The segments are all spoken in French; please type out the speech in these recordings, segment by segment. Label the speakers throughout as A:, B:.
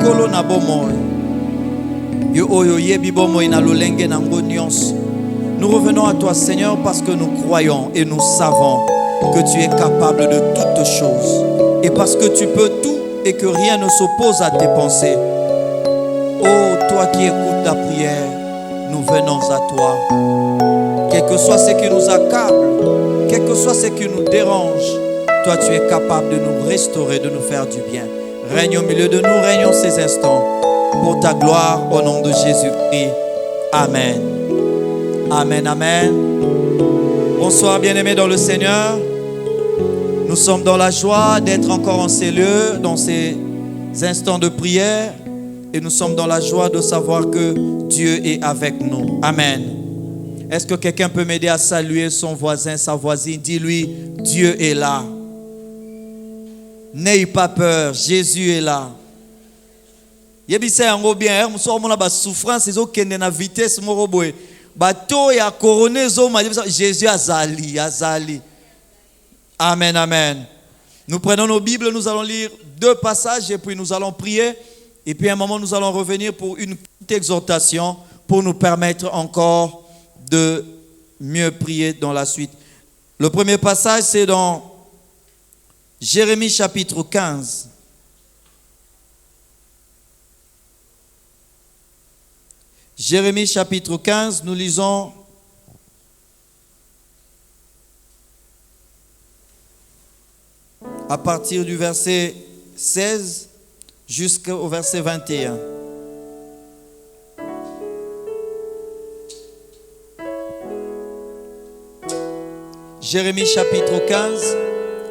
A: nkolo na bomoi. Yo oyo yebi bomoi na lolenge na ngo nyonso. Nous revenons à toi, Seigneur, parce que nous croyons et nous savons que tu es capable de toutes choses. Et parce que tu peux tout et que rien ne s'oppose à tes pensées. Oh, toi qui écoutes ta prière, nous venons à toi. Quel que soit ce qui nous accable, quel que soit ce qui nous dérange, toi tu es capable de nous restaurer, de nous faire du bien. Règne au milieu de nous, règne en ces instants. Pour ta gloire, au nom de Jésus-Christ. Amen. Amen, amen. Bonsoir bien-aimés dans le Seigneur. Nous sommes dans la joie d'être encore en ces lieux, dans ces instants de prière. Et nous sommes dans la joie de savoir que Dieu est avec nous. Amen. Est-ce que quelqu'un peut m'aider à saluer son voisin, sa voisine? Dis-lui, Dieu est là. N'ayez pas peur, Jésus est là. Jésus azali. Amen, amen. Nous prenons nos Bibles, nous allons lire 2 passages et puis nous allons prier. Et puis à un moment, nous allons revenir pour une petite exhortation pour nous permettre encore de mieux prier dans la suite. Le premier passage, c'est dans Jérémie chapitre 15. Jérémie chapitre 15, nous lisons à partir du verset 16 jusqu'au verset 21. Jérémie chapitre 15,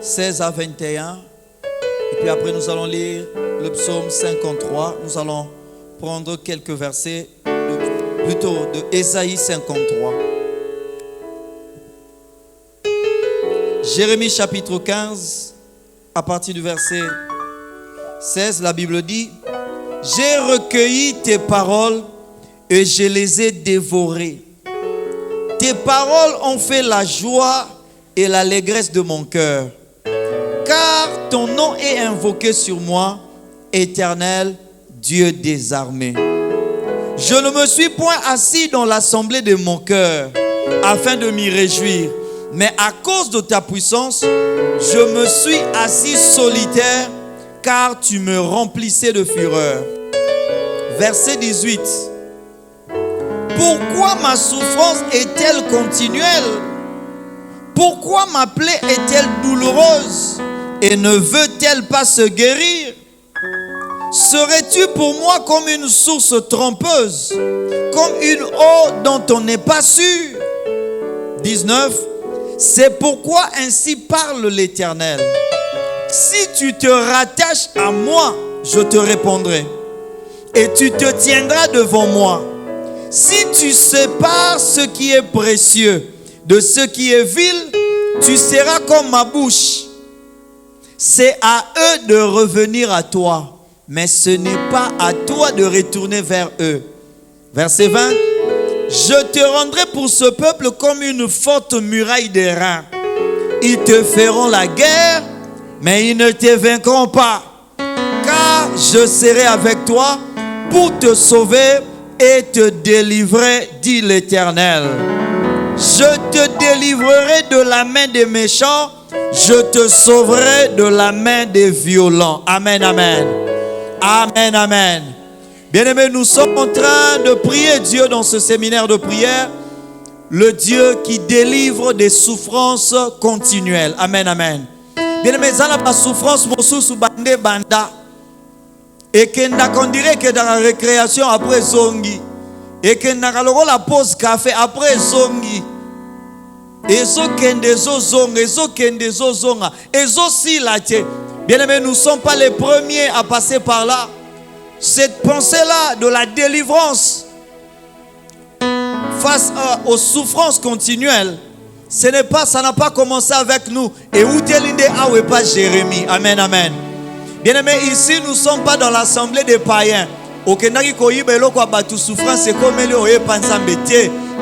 A: 16 à 21. Et puis après nous allons lire le psaume 53. Nous allons prendre quelques versets, plutôt de Ésaïe 53. Jérémie chapitre 15, à partir du verset 16, la Bible dit: j'ai recueilli tes paroles et je les ai dévorées. Tes paroles ont fait la joie et l'allégresse de mon cœur, car ton nom est invoqué sur moi, Éternel, Dieu des armées. Je ne me suis point assis dans l'assemblée de mon cœur afin de m'y réjouir, mais à cause de ta puissance, je me suis assis solitaire, car tu me remplissais de fureur. Verset 18. Pourquoi ma souffrance est-elle continuelle? Pourquoi ma plaie est-elle douloureuse et ne veut-elle pas se guérir? Serais-tu pour moi comme une source trompeuse, comme une eau dont on n'est pas sûr? 19. C'est pourquoi ainsi parle l'Éternel. Si tu te rattaches à moi, je te répondrai, et tu te tiendras devant moi. Si tu sépares ce qui est précieux de ce qui est vil, tu seras comme ma bouche. C'est à eux de revenir à toi, mais ce n'est pas à toi de retourner vers eux. Verset 20. Je te rendrai pour ce peuple comme une forte muraille d'airain. Ils te feront la guerre, mais ils ne te vaincront pas. Car je serai avec toi pour te sauver et te délivrer, dit l'Éternel. Je te délivrerai de la main des méchants, je te sauverai de la main des violents. Amen, amen. Amen, amen. Bien-aimés, nous sommes en train de prier Dieu dans ce séminaire de prière, le Dieu qui délivre des souffrances continuelles. Amen, amen. Bien-aimés, dans la souffrance, banda. Et qu'on dirait que dans la récréation après zongi. Et que dans la pause café après zongi. Et zo kende zo zonga, et zo kende zo zonga, et zo si la tche. Bien-aimés, nous ne sommes pas les premiers à passer par là. Cette pensée-là de la délivrance face aux souffrances continuelles, ça n'a pas commencé avec nous. Et où est pas Jérémie. Amen, amen. Bien-aimés, ici nous ne sommes pas dans l'assemblée des païens.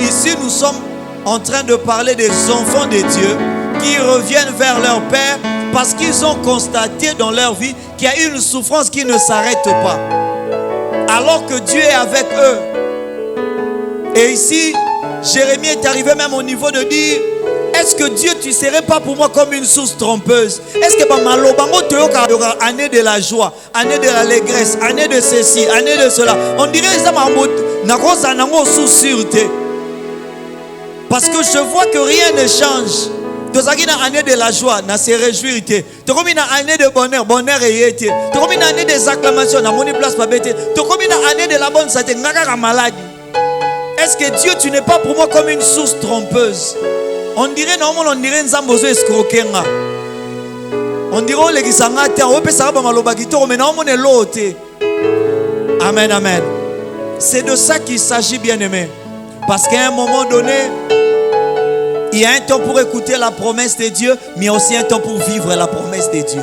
A: Ici nous sommes en train de parler des enfants de Dieu qui reviennent vers leur Père parce qu'ils ont constaté dans leur vie qu'il y a une souffrance qui ne s'arrête pas. alors que Dieu est avec eux. Et ici, Jérémie est arrivé même au niveau de dire, est-ce que Dieu, tu ne serais pas pour moi comme une source trompeuse? Est-ce que année de la joie, année de l'allégresse, année de ceci, année de cela? On dirait que sous sûreté. Parce que je vois que rien ne change. Tu as une année de la joie, na se réjouir. Tu as une année de bonheur, bonheur et été. Tu as une année des acclamations, na moni place pas bête. Tu as une année de la bonne santé, na maladie. Est-ce que Dieu, tu n'es pas pour moi comme une source trompeuse? On dirait normalement, on dirait nzambozo escroquenga. On dirait les gisanga te, on peut savoir maloba kitoro, mais normalement on est l'autre. Amen, amen. C'est de ça qu'il s'agit, bien-aimé. Parce qu'à un moment donné, il y a un temps pour écouter la promesse de Dieu, mais aussi un temps pour vivre la promesse de Dieu.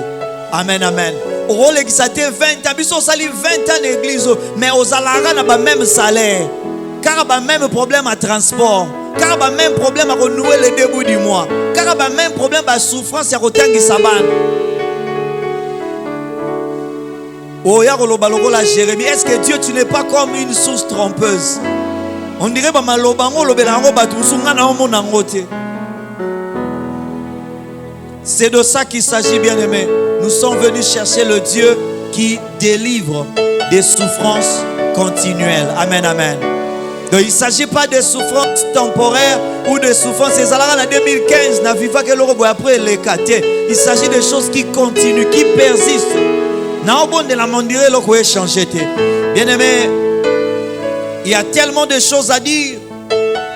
A: Amen, amen. Au rôle qui ça 20 ans, ils ont sali 20 ans d'église, mais aux alara n'a pas même salaire, car il y a même problème à transport, car il y a même problème à renouer le début du mois, car il y a même problème à souffrance à retenir sa bande. Oh, ya rolobalo la Jérémie, est-ce que Dieu, tu n'es pas comme une source trompeuse? On dirait que c'est de ça qu'il s'agit, bien-aimé. Nous sommes venus chercher le Dieu qui délivre des souffrances continuelles. Amen, amen. Donc il ne s'agit pas de souffrances temporaires ou de souffrances. C'est ça en 2015, il s'agit de choses qui continuent, qui persistent. Bien-aimé, il y a tellement de choses à dire.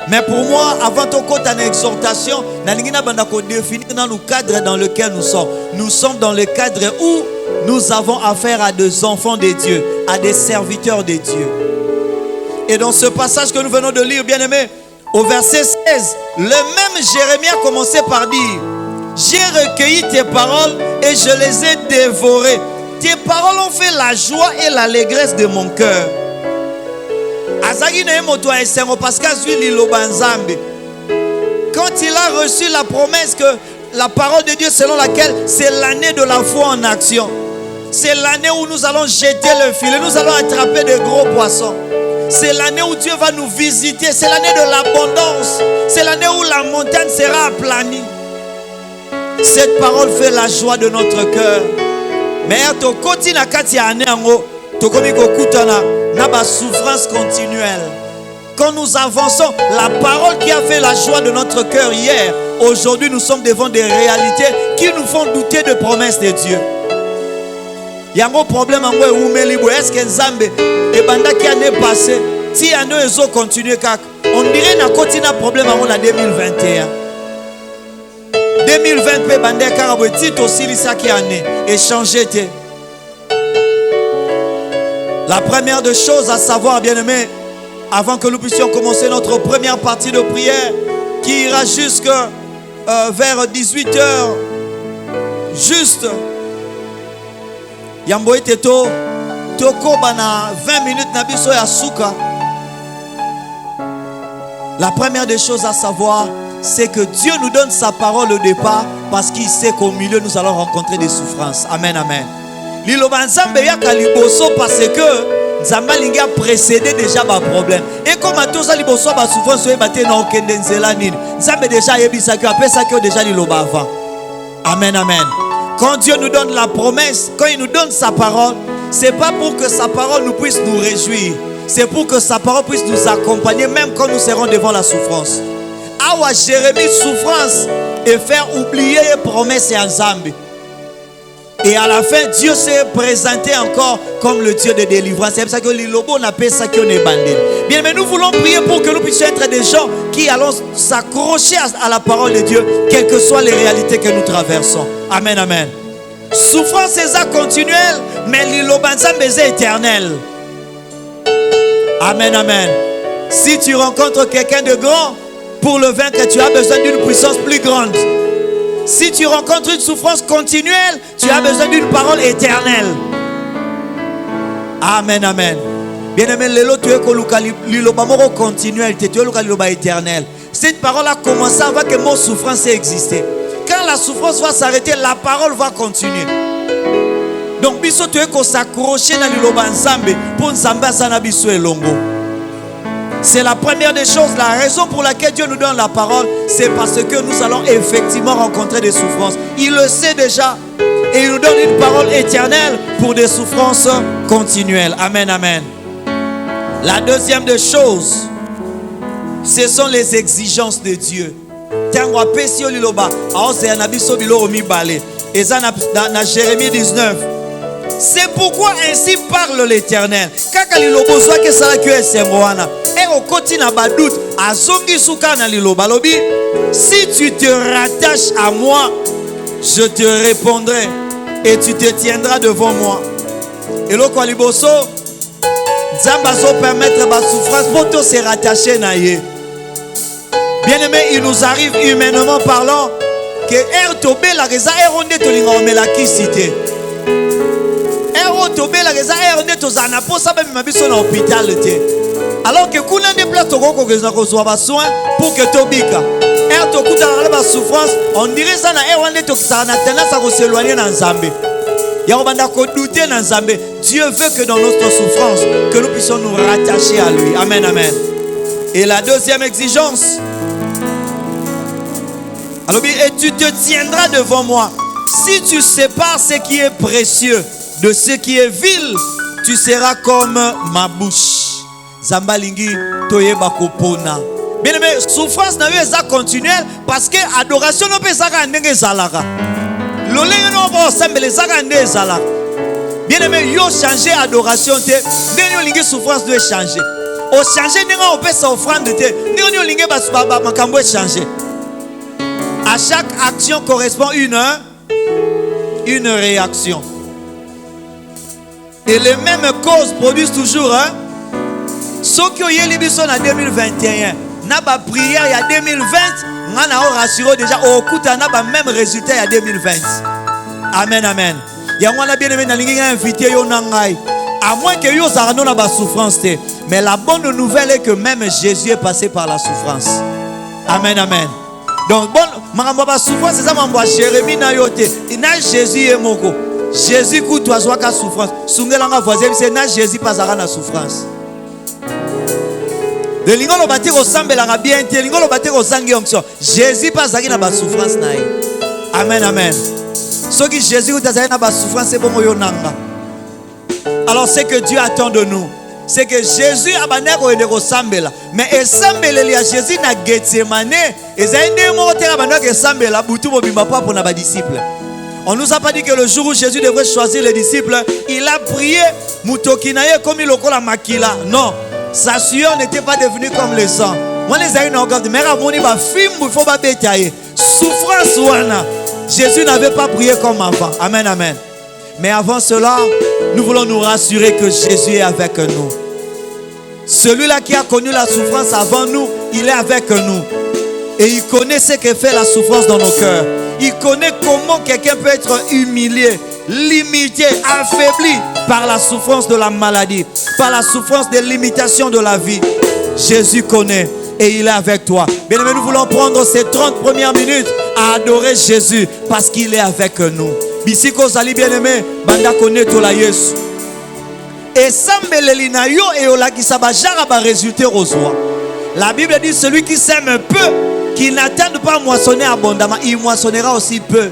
A: Mais pour moi, avant ton côté en exhortation, nous définir dans le cadre dans lequel nous sommes. Nous sommes dans le cadre où nous avons affaire à des enfants de Dieu, à des serviteurs de Dieu. Et dans ce passage que nous venons de lire, bien-aimé, au verset 16, le même Jérémie a commencé par dire, j'ai recueilli tes paroles et je les ai dévorées. Tes paroles ont fait la joie et l'allégresse de mon cœur. Parce quand il a reçu la promesse que la parole de Dieu selon laquelle c'est l'année de la foi en action, c'est l'année où nous allons jeter le filet, nous allons attraper de gros poissons, c'est l'année où Dieu va nous visiter, c'est l'année de l'abondance, c'est l'année où la montagne sera aplanie. Cette parole fait la joie de notre cœur. Mais to continue à année ango to komi ko kutana na ba souffrance continuelle. Quand nous avançons, la parole qui a fait la joie de notre cœur hier, aujourd'hui nous sommes devant des réalités qui nous font douter de promesses de Dieu. Il y a un problème en moi où melibo est-ce que Nzambe et banda qui année passée si année ezo continuer kak on dirait na continue problème en la 2021. 2020 banda karabo tito silisa qui année échanger. La première des choses à savoir, bien-aimé, avant que nous puissions commencer notre première partie de prière, qui ira jusqu'à vers 18h, juste, Yamboé Teto, Toko Bana 20 minutes Nabiso Yasuka. La première des choses à savoir, c'est que Dieu nous donne sa parole au départ parce qu'il sait qu'au milieu nous allons rencontrer des souffrances. Amen, amen. Liloba Nzambe ya kaliboso parce que Nzamba lingi a précédé déjà ma problème. Et comme à tous les liboso ba souffrance et baté na okende nzela nini. Nzambe déjà yebisa que après ça que déjà liloba avant. Amen, amen. Quand Dieu nous donne la promesse, quand il nous donne sa parole, c'est pas pour que sa parole nous puisse nous réjouir. C'est pour que sa parole puisse nous accompagner même quand nous serons devant la souffrance. Awa Jérémie souffrance et faire oublier les promesses et Nzambe. Et à la fin, Dieu s'est présenté encore comme le Dieu de délivrance. C'est pour ça que l'Ilobo n'a pas ça qu'on est bandé. Bien, mais nous voulons prier pour que nous puissions être des gens qui allons s'accrocher à la parole de Dieu, quelles que soient les réalités que nous traversons. Amen, amen. Souffrance c'est continuelle, mais l'Ilobo c'est éternel. Amen, amen. Si tu rencontres quelqu'un de grand, pour le vaincre, tu as besoin d'une puissance plus grande. Si tu rencontres une souffrance continuelle, tu as besoin d'une parole éternelle. Amen, amen. Bien-aimé, tu es continuel, tu es éternel. Cette parole a commencé avant que mon souffrance ait existé. Quand la souffrance va s'arrêter, la parole va continuer. Donc biso tu ko s'accrocher na liloba nzambe pour nzambe asana biso elongo. C'est la première des choses. La raison pour laquelle Dieu nous donne la parole, c'est parce que nous allons effectivement rencontrer des souffrances. Il le sait déjà. Et il nous donne une parole éternelle pour des souffrances continuelles. Amen, amen. La deuxième des choses, ce sont les exigences de Dieu. Et ça dans Jérémie 19. C'est pourquoi ainsi parle l'Éternel. Si tu te rattaches à moi, je te répondrai et tu te tiendras devant moi. Et le Kwaliboso, Zambazo permettre ma souffrance pour te se rattacher na ye. Bien aimé, il nous arrive humainement parlant que Tobé la reza eronde to linga omela kisite. Tobé la reza eronde to zana po sabe mabiso na hôpital te. Alors que kuna ne place to ko ko reçoit soin pour que tobika. To kuta na souffrance, on dirait ça na eronde to sana tendance à s'éloigner dans Nzambe. Ya obanda ko douter dans Nzambe. Dieu veut que dans notre souffrance que nous puissions nous rattacher à lui. Amen, amen. Et la deuxième exigence, alors, et tu te tiendras devant moi. Si tu sépares ce qui est précieux de ce qui est vil, tu seras comme ma bouche. Zambalingi toyeba kopona. Bien aimé, souffrance n'a pas continuelle parce que adoration ne peut pas ndenge zalaka. Lolé no ba sembele zaka ndenge zalaka. Bien aimé, yo changer adoration te, ndenge lingi souffrance doit changer. Au changer ndenge on peut s'offrande te, ndenge lingi ba makambo changer. À chaque action correspond une réaction. Et les mêmes causes produisent toujours. Ce qui est libéré en 2021, n'a pas prière il y a 2020, on a rassuré déjà au coup on a même résultat il y a 2020. Amen, amen. Il y a un bien aimé dans l'invité yo nangai. À moins que yo zarano na ba souffrance te. Mais la bonne nouvelle est que même Jésus est passé par la souffrance. Amen, amen. Donc bon, ma souffrance c'est ça ma Jérémie na yote. Na Jésus est moko. Jésus coûte toi soit souffrance. Sungela nga voisin c'est na Jésus pas na souffrance. De l'ingolo bâti ressemble la bien te l'ingolo bâti ressemble onction. Jésus pas na ba souffrance na. Amen, amen. Ce qui Jésus coûte na ba souffrance c'est bon yo nanga. Alors ce que Dieu attend de nous, c'est que Jésus a banné ko ende ressemble. Mais ressemble li a Jésus na Gethsemane. Et ça ende mo tera banné ko ressemble la butu bo bimba pa pour na ba disciples. On nous a pas dit que le jour où Jésus devrait choisir les disciples, il a prié Mutokinaye comme il okola makila. Non, sa sueur n'était pas devenue comme le sang. Moi les aïe n'ont regardé, mais ramoni ba film il faut pas bétailler. Souffrance wana. Jésus n'avait pas prié comme avant. Amen, amen. Mais avant cela, nous voulons nous rassurer que Jésus est avec nous. Celui-là qui a connu la souffrance avant nous, il est avec nous. Et il connaît ce que fait la souffrance dans nos cœurs. Il connaît comment quelqu'un peut être humilié, limité, affaibli par la souffrance de la maladie, par la souffrance des limitations de la vie. Jésus connaît et il est avec toi. Bien aimé, nous voulons prendre ces 30 premières minutes à adorer Jésus parce qu'il est avec nous. Bisiko zali bien aimé, banda connaît to la Yesu. Et sambeleli na yo et olakisa ba jara ba résulter rozwa. La Bible dit celui qui sème peu, qui n'attend pas moissonner abondamment, il moissonnera aussi peu.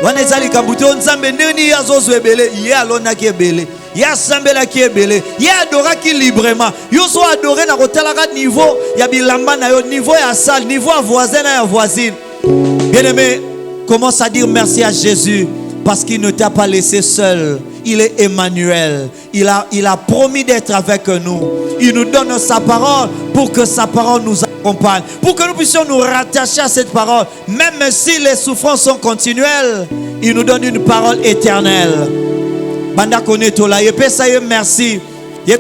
A: Wanezali kabuto nzambe ndeni yazozo ebele, ye alona ki ebele. Ya sambela ki ebele, ya adora ki librement. Yo so adoré na kotalaka niveau ya bilamba na yo, niveau ya salle, niveau ya voisin na ya voisine. Bien aimé, commence à dire merci à Jésus parce qu'il ne t'a pas laissé seul. Il est Emmanuel. Il a promis d'être avec nous. Il nous donne sa parole pour que sa parole nous accompagne. Pour que nous puissions nous rattacher à cette parole. Même si les souffrances sont continuelles, il nous donne une parole éternelle. Banda konetola, yepesaye merci. J'ai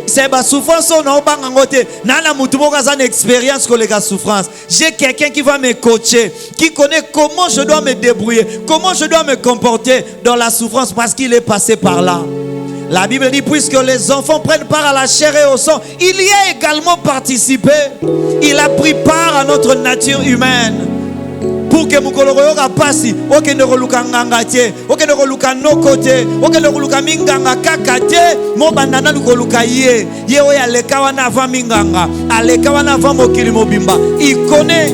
A: quelqu'un qui va me coacher, qui connaît comment je dois me débrouiller, comment je dois me comporter dans la souffrance parce qu'il est passé par là. La Bible dit puisque les enfants prennent part à la chair et au sang, il y a également participé. Il a pris part à notre nature humaine pour que mukolo koyoka pasi okende koluka nganga te okende koluka noko te okende koluka minganga kaka te mo bandana lukoluka ye oyo aleka wana avant minganga aleka wana avant mokili mobimba il connaît.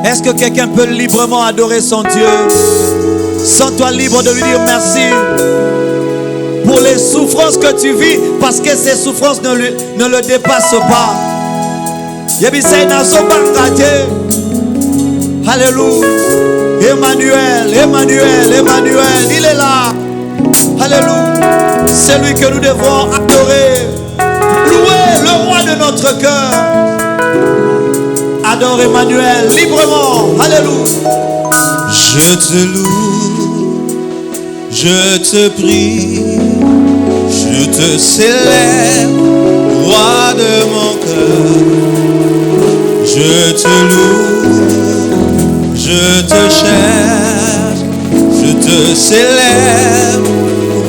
A: Est-ce que quelqu'un peut librement adorer son Dieu? Sens-toi libre de lui dire merci pour les souffrances que tu vis, parce que ces souffrances ne le dépassent pas. Alléluia. Emmanuel, Emmanuel, Emmanuel, il est là. Alléluia. C'est lui que nous devons adorer. Louer le roi de notre cœur. Adore Emmanuel librement. Alléluia.
B: Je te loue, je te prie, je te célèbre, roi de mon cœur. Je te loue, je te cherche, je te célèbre,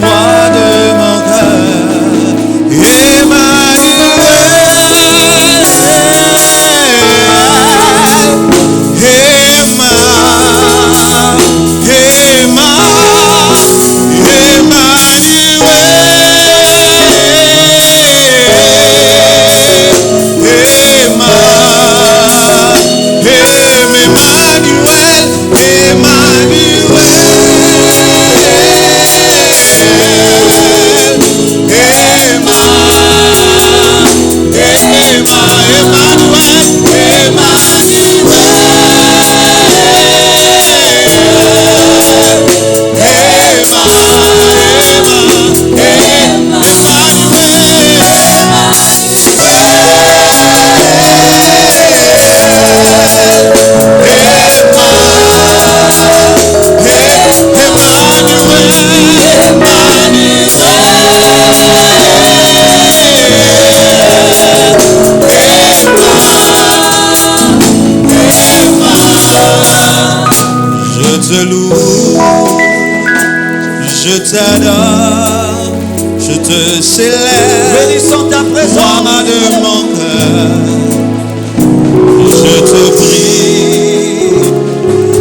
B: roi de mon cœur. Emmanuel, t'adore, je te célèbre,
A: bénissons ta présence,
B: roi de mon cœur. Je te prie,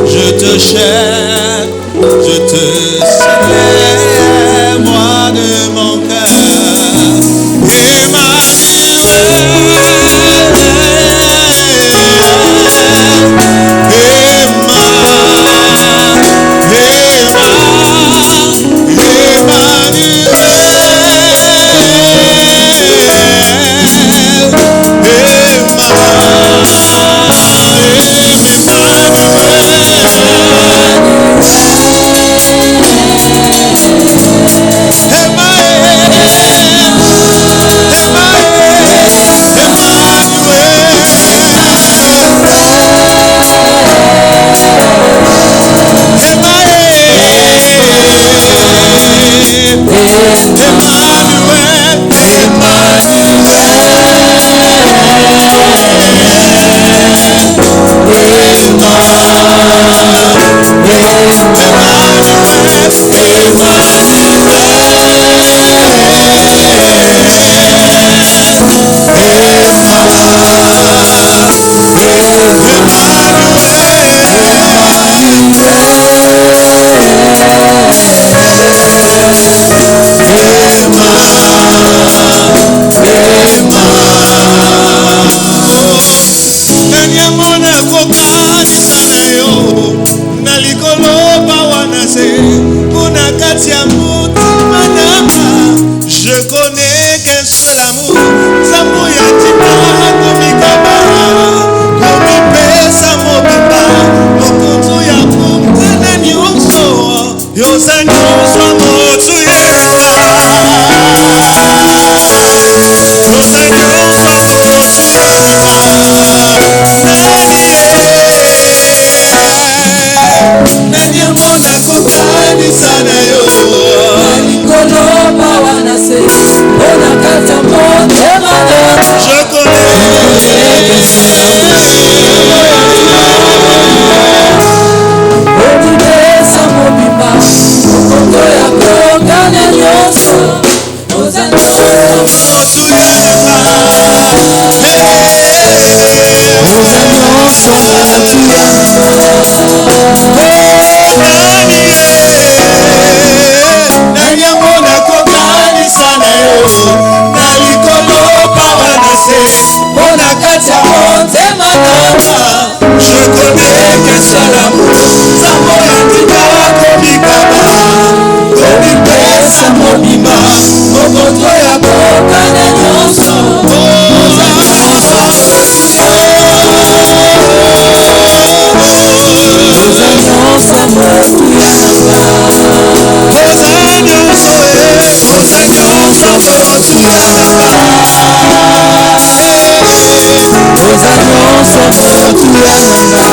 B: je te cherche, je te célèbre, roi de mon cœur. salamu nzambo yatika komikaba komipesa mobima mokoto ya kokana nyonso oza nyonso oza nyonso motu yananga oza nyonso oza nyonso motu yananga oza nyonso motu yananga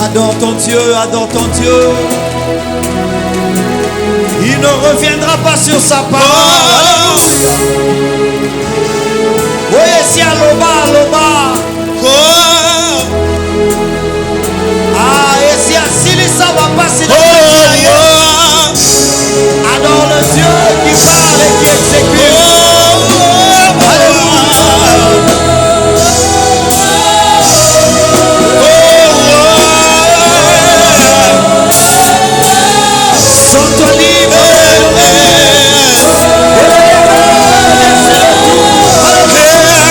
A: Adore ton Dieu, adore ton Dieu. Il ne reviendra pas sur sa parole. Oui, si aloba, aloba. Ah, et si asilisa va passer. Adore le Dieu qui parle et qui exécute.
B: Yeah.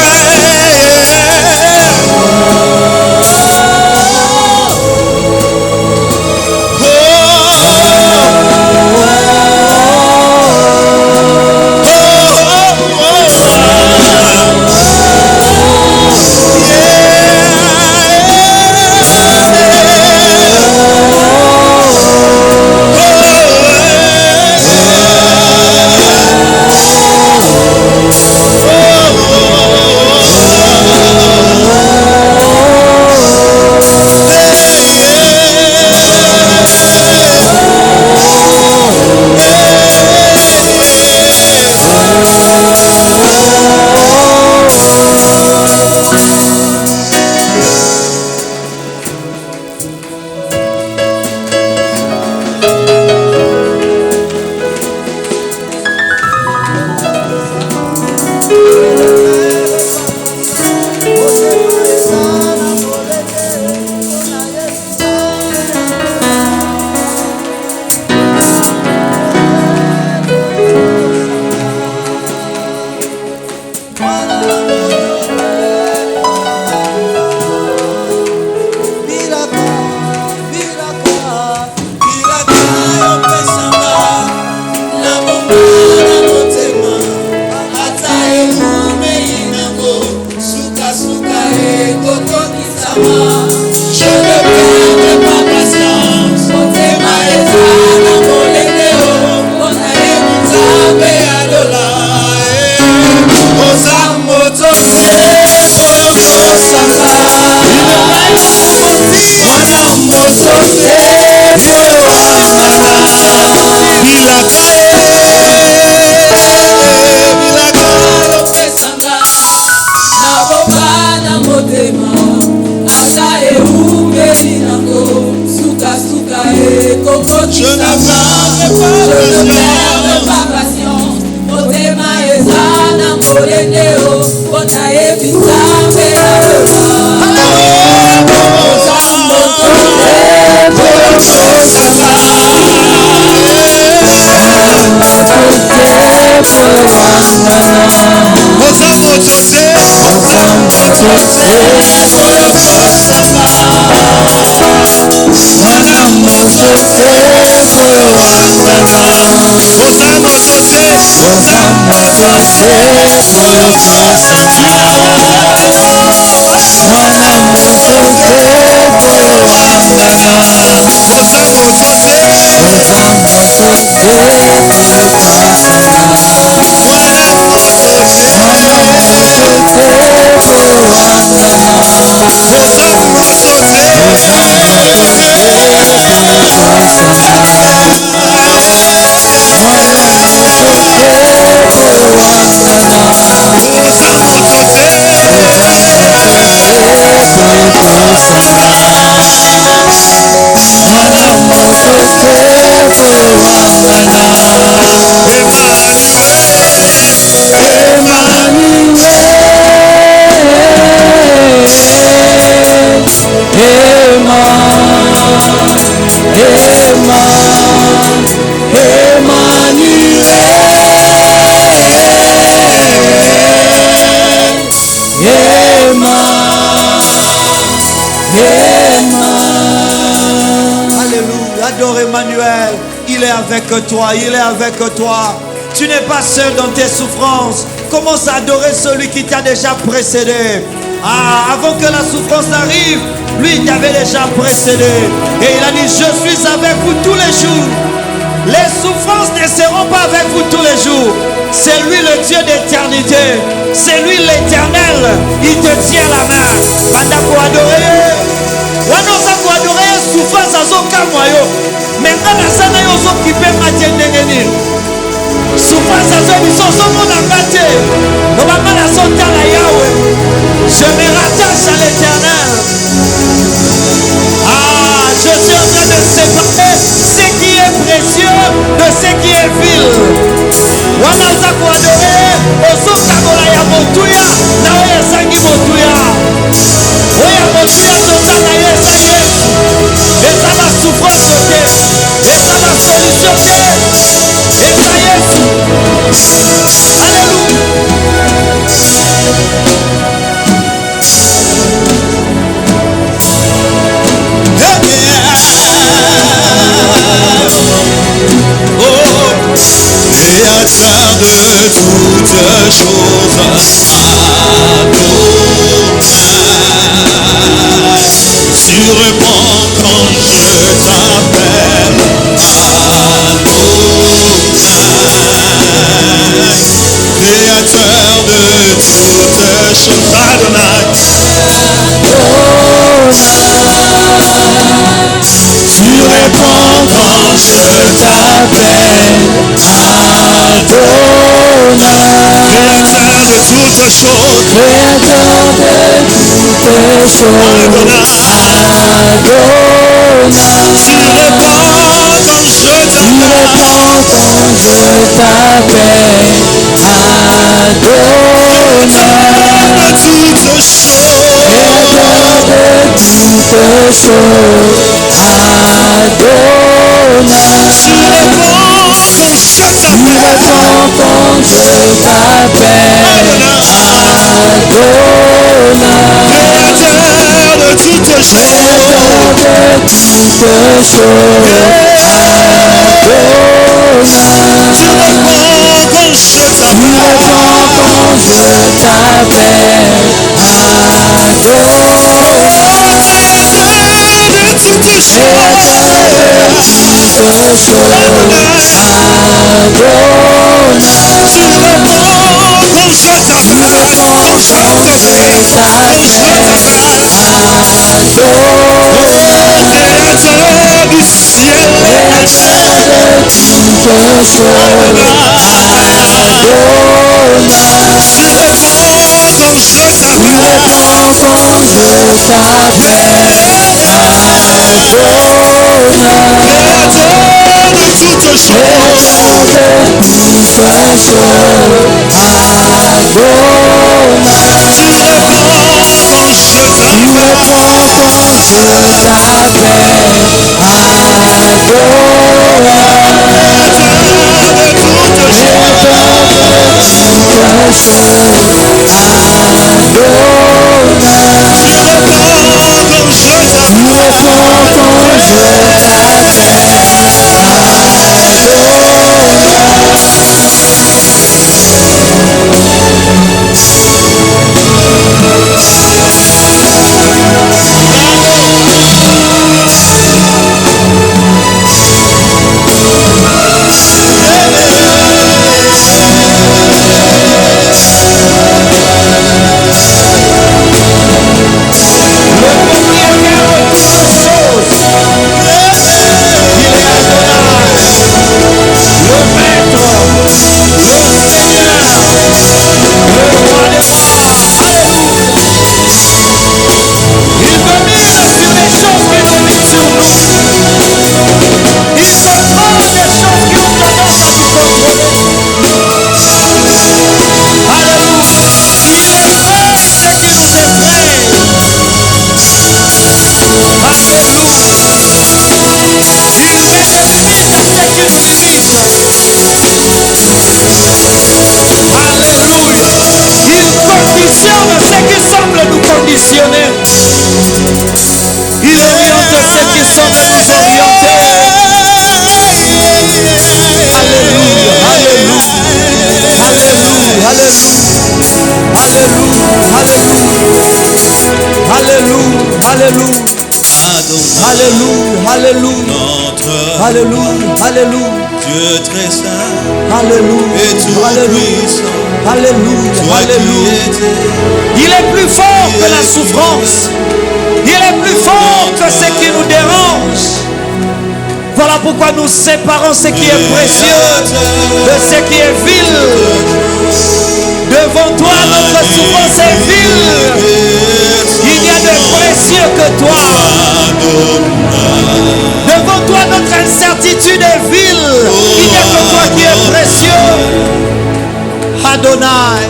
A: Alléluia. Adore Emmanuel. Il est avec toi. Il est avec toi. Tu n'es pas seul dans tes souffrances. Commence à adorer celui qui t'a déjà précédé. Avant que la souffrance arrive, lui il t'avait déjà précédé. Et il a dit, je suis avec vous tous les jours. Les souffrances ne seront pas avec vous tous les jours. C'est lui le Dieu d'éternité. C'est lui l'éternel. Il te tient la main. Pendant qu'on adorer. Wanoza pour adorer souffrance à son camoyo. Mais quand la sana yo so qui peut m'atteindre. Souffrance à son mission son mon engagé. On va mal à son temps à Yahweh. Je me rattache à l'éternel. Je suis en train de séparer ce qui est précieux de ce qui est vil. Wanaza pour adorer au kagola ya motuya na oya sangi motuya. Oya motuya tota na yesa Yesu. Eza la souffrance te. Eza la solution te. Eza Yesu. Alléluia.
B: Créateur de toutes choses, Adonai, tu réponds quand je t'appelle, Adonai, Créateur de toutes choses, Adonai, tu réponds quand je t'appelle, Adonai, Créateur de toutes choses, Créateur de toutes choses, Adonai, tu réponds quand je t'appelle, Adonai, de toutes choses, Créateur de toutes choses, Adonai, tu réponds quand je t'appelle, Adonai, Créateur de toutes choses, Adonai, tu réponds quand je t'appelle,
A: Il contrôle des choses qui ont tendance à nous contrôler. Alléluia. Il effraie ce qui nous effraie. Alléluia. Il met des limites à ce qui nous limite. Alléluia. Il conditionne ce qui semble nous conditionner. Il oriente ce qui semble nous orienter. Alléluia. Alléluia. Alléluia. Alléluia. Alléluia. Alléluia. Alléluia. Alléluia. Alléluia. Alléluia.
B: Dieu très saint
A: Alléluia.
B: et tout puissant.
A: Alléluia.
B: Toi qui
A: Alléluia.
B: étais,
A: Il est plus fort que la souffrance. Il est plus fort que ce qui nous dérange. Voilà pourquoi nous séparons ce qui est précieux de ce qui est vil. Devant toi, notre souffrance est vile. Il n'y a de précieux que toi. Devant toi, notre incertitude est vile. Il n'y a que toi qui es précieux. Adonai.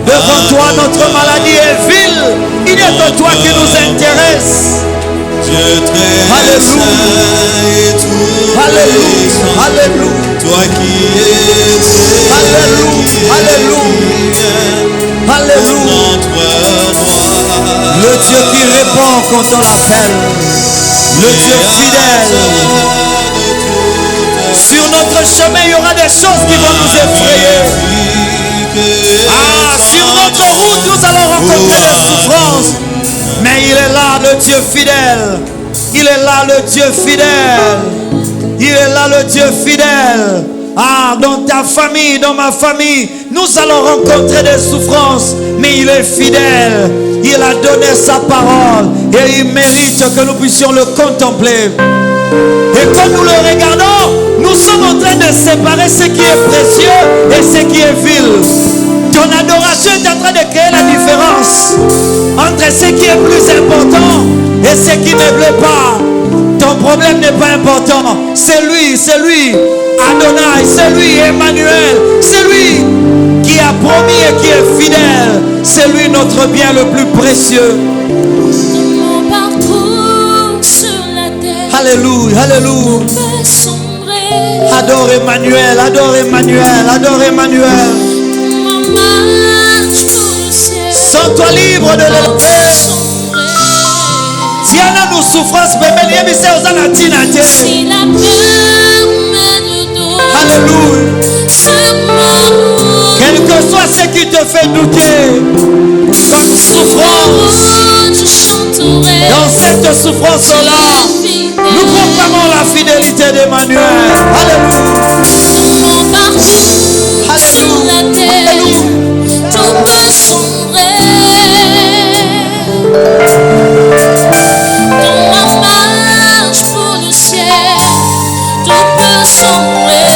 A: Devant toi, notre maladie est vile. Il n'y a que toi qui nous intéresse.
B: Dieu très
A: Alléluia.
B: saint et tout
A: Alléluia.
B: puissant.
A: Alléluia.
B: Toi qui étais,
A: Alléluia. Alléluia. Alléluia.
B: notre roi.
A: Le Dieu qui répond quand on l'appelle. Le Dieu fidèle. Sur notre chemin, il y aura des choses qui vont nous effrayer. Ah, sur notre route, nous allons rencontrer des souffrances. Mais il est là, le Dieu fidèle. Il est là, le Dieu fidèle. Il est là, le Dieu fidèle. Ah, dans ta famille, dans ma famille, nous allons rencontrer des souffrances. Mais il est fidèle. Il a donné sa parole. Et il mérite que nous puissions le contempler. Et quand nous le regardons, nous sommes en train de séparer ce qui est précieux et ce qui est vil. Ton adoration est en train de créer la différence entre ce qui est plus important et ce qui ne plaît pas. Ton problème n'est pas important. C'est lui, Adonai, c'est lui, Emmanuel, c'est lui qui a promis et qui est fidèle. C'est lui notre bien le plus précieux.
C: Mon parcours sur la terre
A: Alléluia, alléluia.
C: peut sombrer.
A: Adore Emmanuel, adore Emmanuel, adore Emmanuel.
C: Ma marche pour le ciel
A: Sens-toi libre de
C: peut
A: l'élever.
C: sombrer.
A: Diana nous souffrance, bébé, l'émissaire aux anatina.
C: Si la peur met de dos
A: Alléluia.
C: sur ma route,
A: Quel que soit ce qui te fait douter, comme souffrance,
C: je chanterai.
A: dans cette souffrance-là, nous proclamons la fidélité d'Emmanuel. Alléluia.
C: Mon parcours sur la terre, tout peut sombrer. Dans ma marche pour le ciel, tout peut sombrer.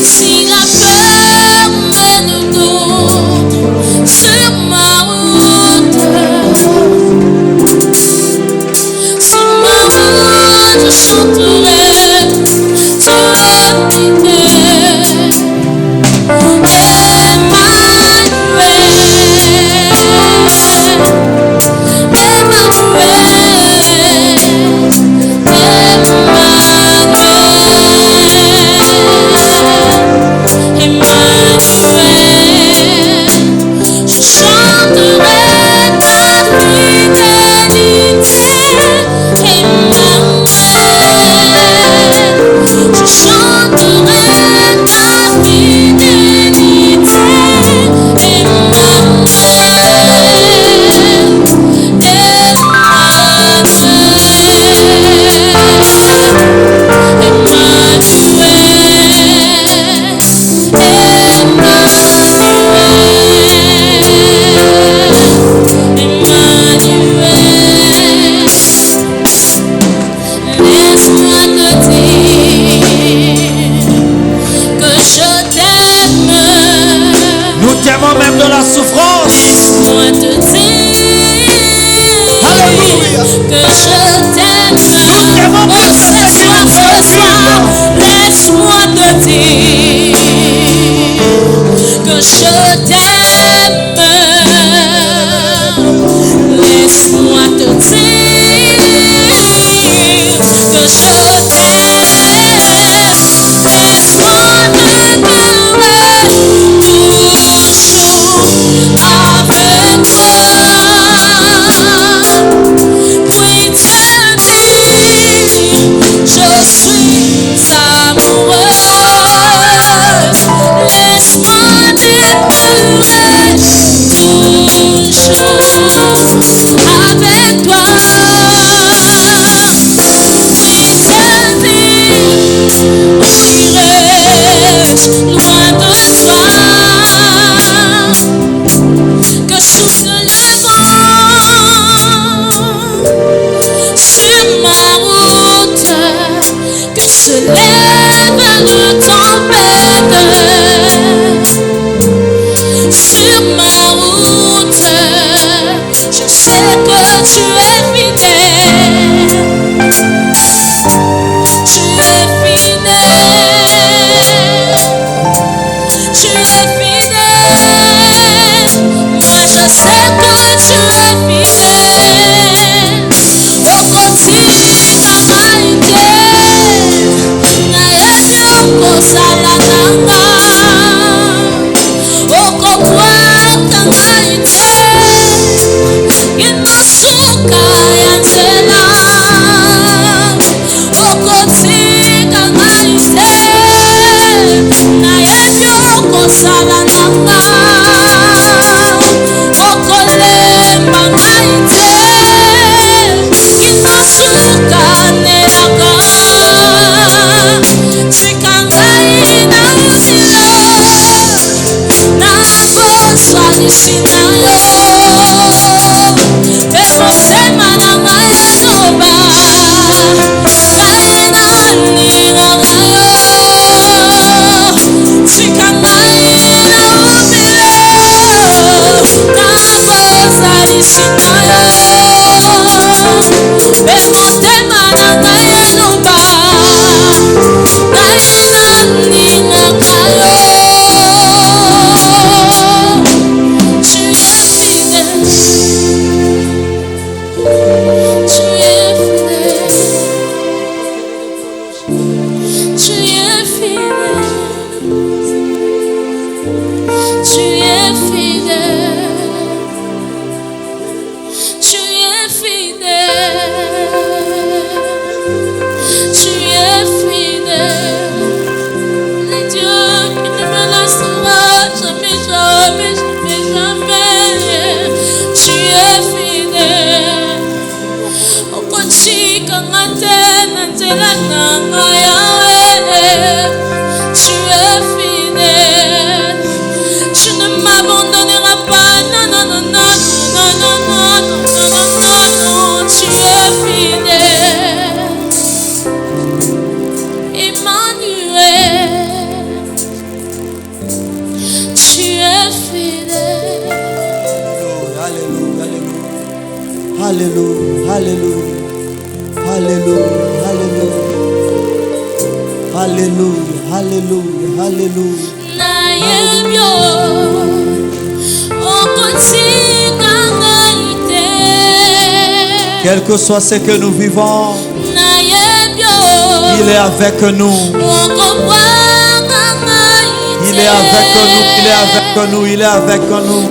C: Si la peur met de dos sur ma route, sur ma route, je chanterai. Tu es fidèle, Emmanuel, Emmanuel, Emmanuel. se lève une tempête sur ma route. Je sais que tu es fidèle. Tu es fidèle. Tu es fidèle. Moi je sais que tu es fidèle. Au quotidien,
A: Alléluia, Alléluia, Alléluia, Alléluia, Alléluia, Alléluia. Quel que soit ce que nous vivons, il est avec nous. Il est avec nous, il est avec nous, il est avec nous.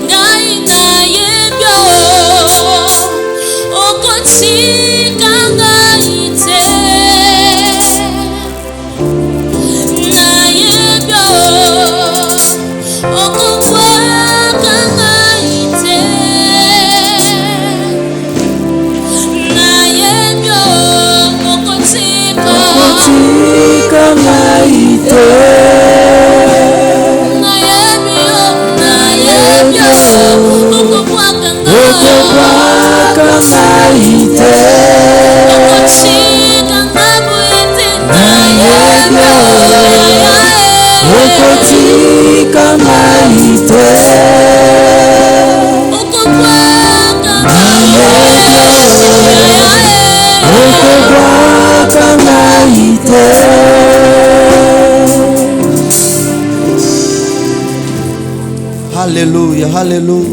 A: Alléluia, Alléluia.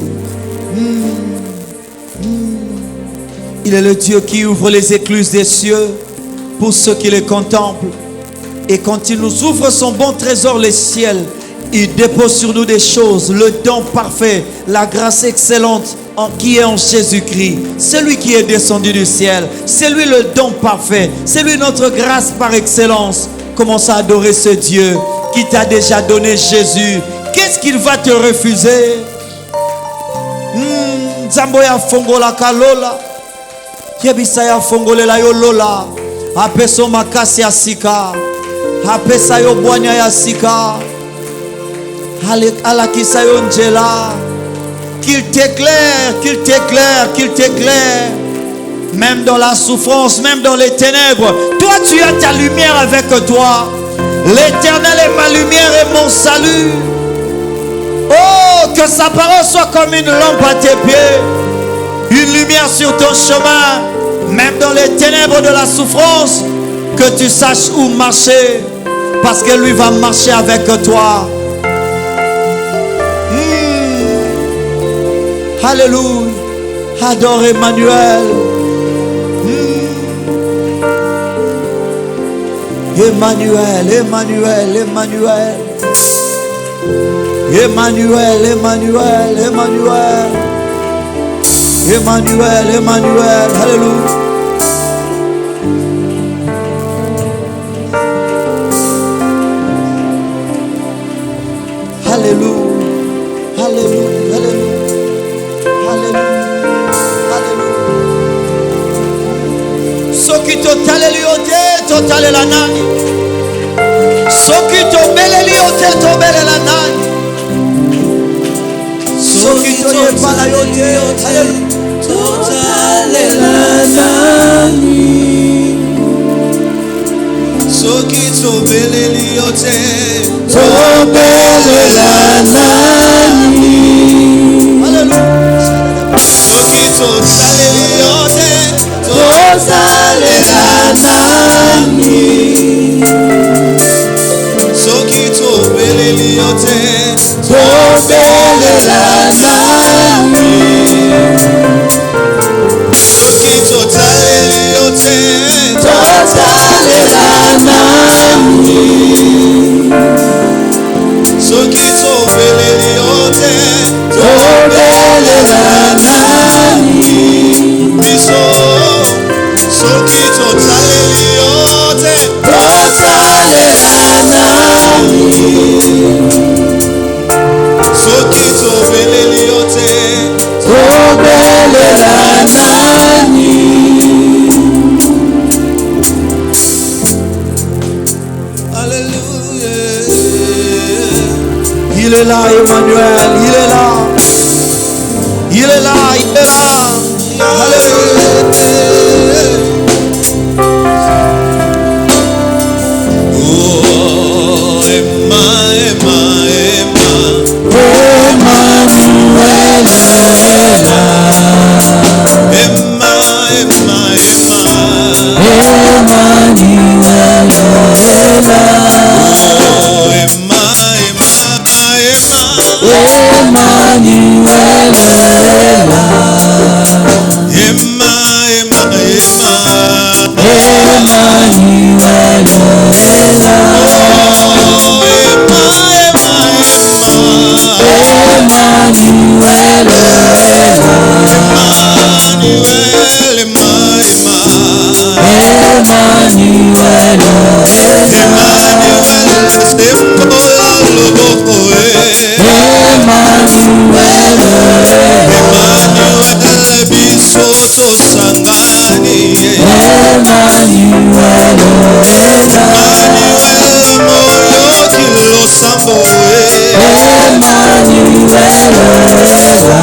A: Il est le Dieu qui ouvre les écluses des cieux pour ceux qui les contemplent. Et quand il nous ouvre son bon trésor, les ciels, il dépose sur nous des choses, le don parfait, la grâce excellente qui est en Jésus-Christ. C'est lui qui est descendu du ciel. C'est lui le don parfait. C'est lui notre grâce par excellence. Commence à adorer ce Dieu qui t'a déjà donné Jésus. Qu'est-ce qu'il va te refuser? Zamboya fongola kalola. Yebisaya fongolela yolola. Apeso makasi asika. Apesa yo bwanya ya sika. Alakisa yo njela. Qu'il t'éclaire, qu'il t'éclaire, qu'il t'éclaire. Même dans la souffrance, même dans les ténèbres, toi tu as ta lumière avec toi. L'Éternel est ma lumière et mon salut. Oh, que sa parole soit comme une lampe à tes pieds, une lumière sur ton chemin. Même dans les ténèbres de la souffrance, que tu saches où marcher, parce que lui va marcher avec toi. Alléluia. Adore Emmanuel. Emmanuel, Emmanuel, Emmanuel. Emmanuel, Emmanuel, Emmanuel. Emmanuel, Emmanuel. Alléluia. Alléluia. Alléluia. Alléluia. Soki totaleli ote totalela nani? Soki tobeleli ote tobelela nani? Soki toyebala yote totalela nani?
B: Soki tobeleli yote
A: tobelela nani? Alléluia.
B: Soki totaleli yote
A: tozalela nani?
B: Soki tobeleli yote
A: tobelela nani?
B: Soki totaleli yote
A: tozalela nani?
B: Soki tobeleli yote
A: tobelela nani?
B: Biso Soki totaleli yote
A: tozalela nani?
B: Soki tobeleli yote
A: tobelela nani?
B: Alléluia.
A: Il est là, Emmanuel, il est là. Il est là, il est là. Alléluia.
B: Oh, Emma, Emma, Emma.
A: Emmanuel est là.
B: Emma, Emma, Emma.
A: Emmanuel est là.
B: Oh, Emma, Emma, Emma.
A: Emmanuel est là.
B: Emma, Emma, Emma.
A: Emmanuel est là.
B: Oh, Emma, Emma, Emma.
A: Emmanuel est là.
B: Emmanuel, Emma, Emma.
A: Emmanuel est là.
B: Emmanuel, sembola loboko
A: Emmanuel
B: Emmanuel, biso tosangani
A: Emmanuel est là.
B: Emmanuel, moyo kilosambo
A: Emmanuel est là.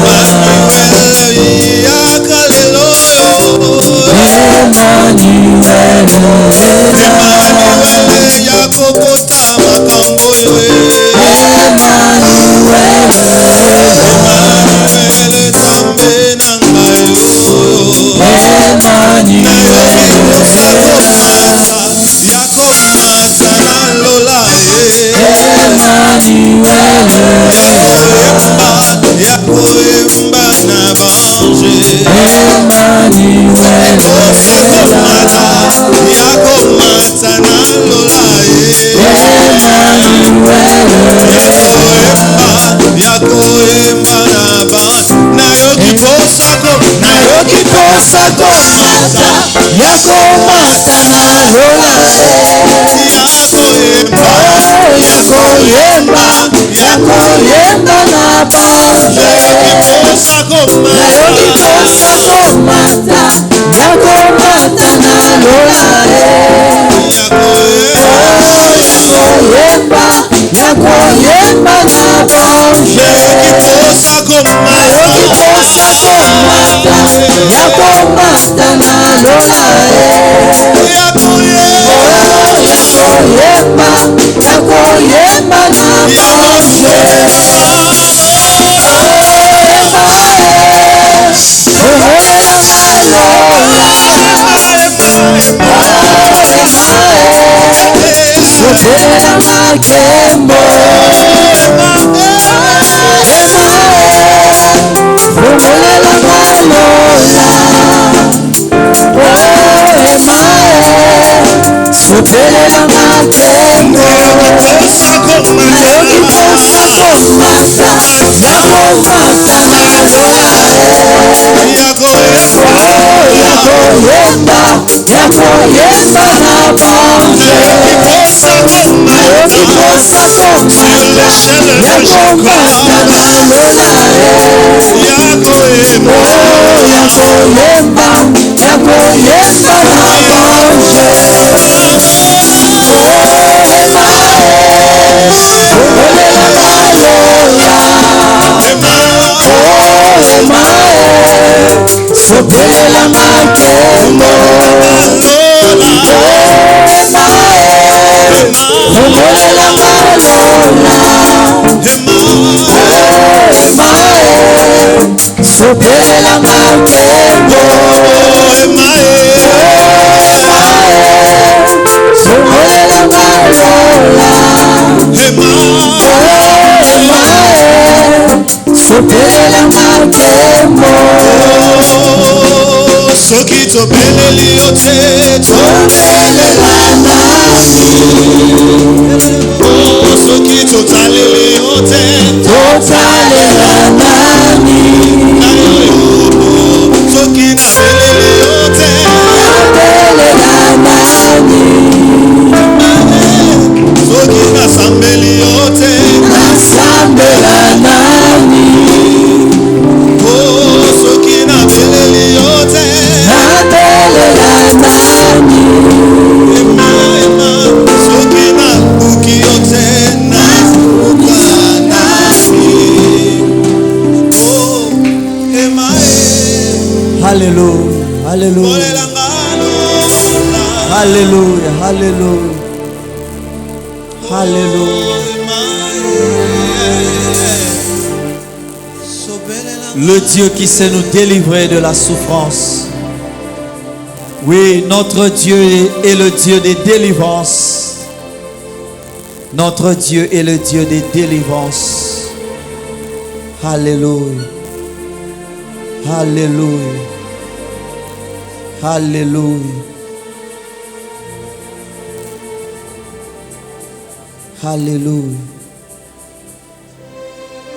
B: Emmanuel, yakalelo
A: Emmanuel est là.
B: Emmanuel, yakokota makambo
A: Emmanuel est là.
B: Emmanuel, tambe nangayo
A: Emmanuel
B: yakomasa na lola yakoyemba na bange yakomasa na lola yakoyemba na bange nayoki posako mata
A: yakomata na lola
B: yakoyemba
A: yakoyemba na bange
B: posako
A: nayoki posako mata yakomata na lola yakoyemba na bange
B: posako
A: nayoki posako mata yakomata na
B: Soki tobeleli ote soki totaleli ote soki nabeleli ote soki nasambeli ote soki nabeleli ote soki nabuki ote nabuka nani
A: Hallelujah. Hallelujah. Hallelujah. Hallelujah. Hallelujah. Le Dieu qui sait nous délivrer de la souffrance. Oui, notre Dieu est le Dieu des délivrances. Notre Dieu est le Dieu des délivrances. Alléluia. Alléluia. Alléluia. Alléluia.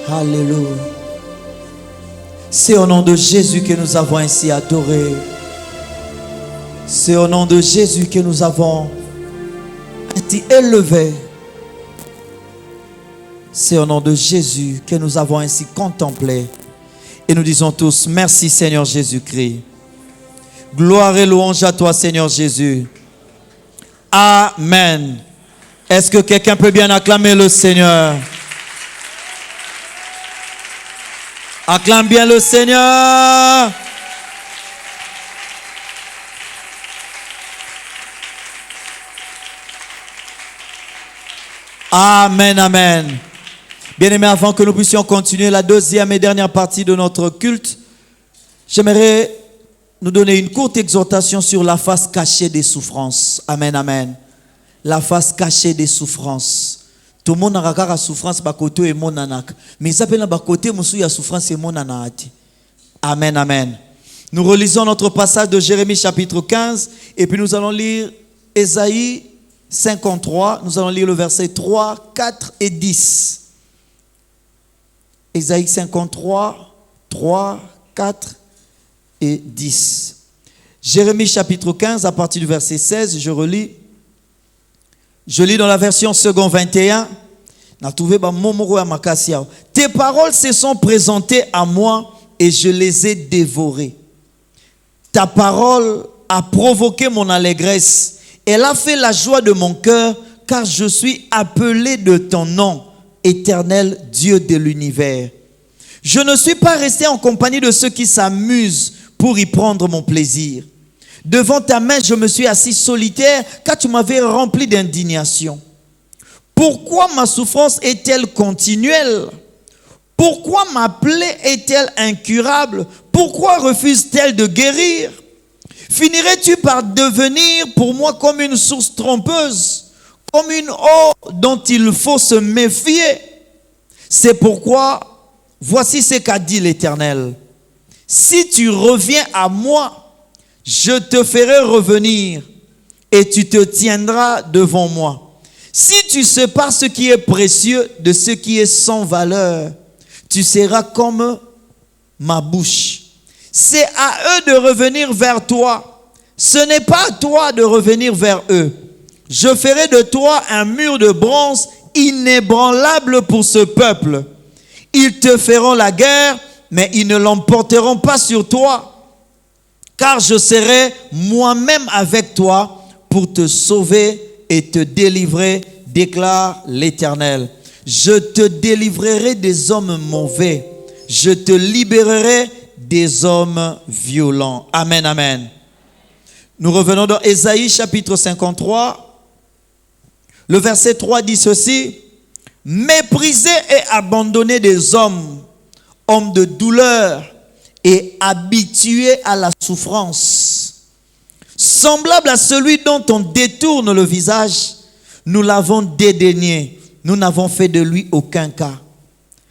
A: Alléluia. C'est au nom de Jésus que nous avons ainsi adoré. C'est au nom de Jésus que nous avons ainsi élevé. C'est au nom de Jésus que nous avons ainsi contemplé. Et nous disons tous, merci Seigneur Jésus-Christ. Gloire et louange à toi Seigneur Jésus. Amen. Est-ce que quelqu'un peut bien acclamer le Seigneur? Acclame bien le Seigneur. Amen, amen. Bien-aimés, avant que nous puissions continuer la deuxième et dernière partie de notre culte, j'aimerais nous donner une courte exhortation sur la face cachée des souffrances. Amen, amen. La face cachée des souffrances. Tout le monde a la souffrance, et mon nanak. Mais ça peut côté la souffrance et mon nanati. Amen, amen. Nous relisons notre passage de Jérémie chapitre 15 et puis nous allons lire Ésaïe 53. Nous allons lire le verset 3, 4 et 10. Ésaïe 53, 3, 4 et 10. Jérémie chapitre 15 à partir du verset 16, je relis. Je lis dans la version second 21. Tes paroles se sont présentées à moi et je les ai dévorées. Ta parole a provoqué mon allégresse. Elle a fait la joie de mon cœur car je suis appelé de ton nom, éternel Dieu de l'univers. Je ne suis pas resté en compagnie de ceux qui s'amusent pour y prendre mon plaisir. Devant ta main, je me suis assis solitaire car tu m'avais rempli d'indignation. Pourquoi ma souffrance est-elle continuelle? Pourquoi ma plaie est-elle incurable? Pourquoi refuse-t-elle de guérir? Finirais-tu par devenir pour moi comme une source trompeuse, comme une eau dont il faut se méfier? C'est pourquoi, voici ce qu'a dit l'Éternel. Si tu reviens à moi, je te ferai revenir et tu te tiendras devant moi. Si tu sépares ce qui est précieux de ce qui est sans valeur, tu seras comme ma bouche. C'est à eux de revenir vers toi. Ce n'est pas à toi de revenir vers eux. Je ferai de toi un mur de bronze inébranlable pour ce peuple. Ils te feront la guerre, mais ils ne l'emporteront pas sur toi. Car je serai moi-même avec toi pour te sauver et te délivrer, déclare l'Éternel. Je te délivrerai des hommes mauvais. Je te libérerai des hommes violents. Amen, amen. Nous revenons dans Ésaïe chapitre 53. Le verset 3 dit ceci. Méprisés et abandonnés des hommes, hommes de douleur et habitués à la souffrance. Semblable à celui dont on détourne le visage, nous l'avons dédaigné. Nous n'avons fait de lui aucun cas.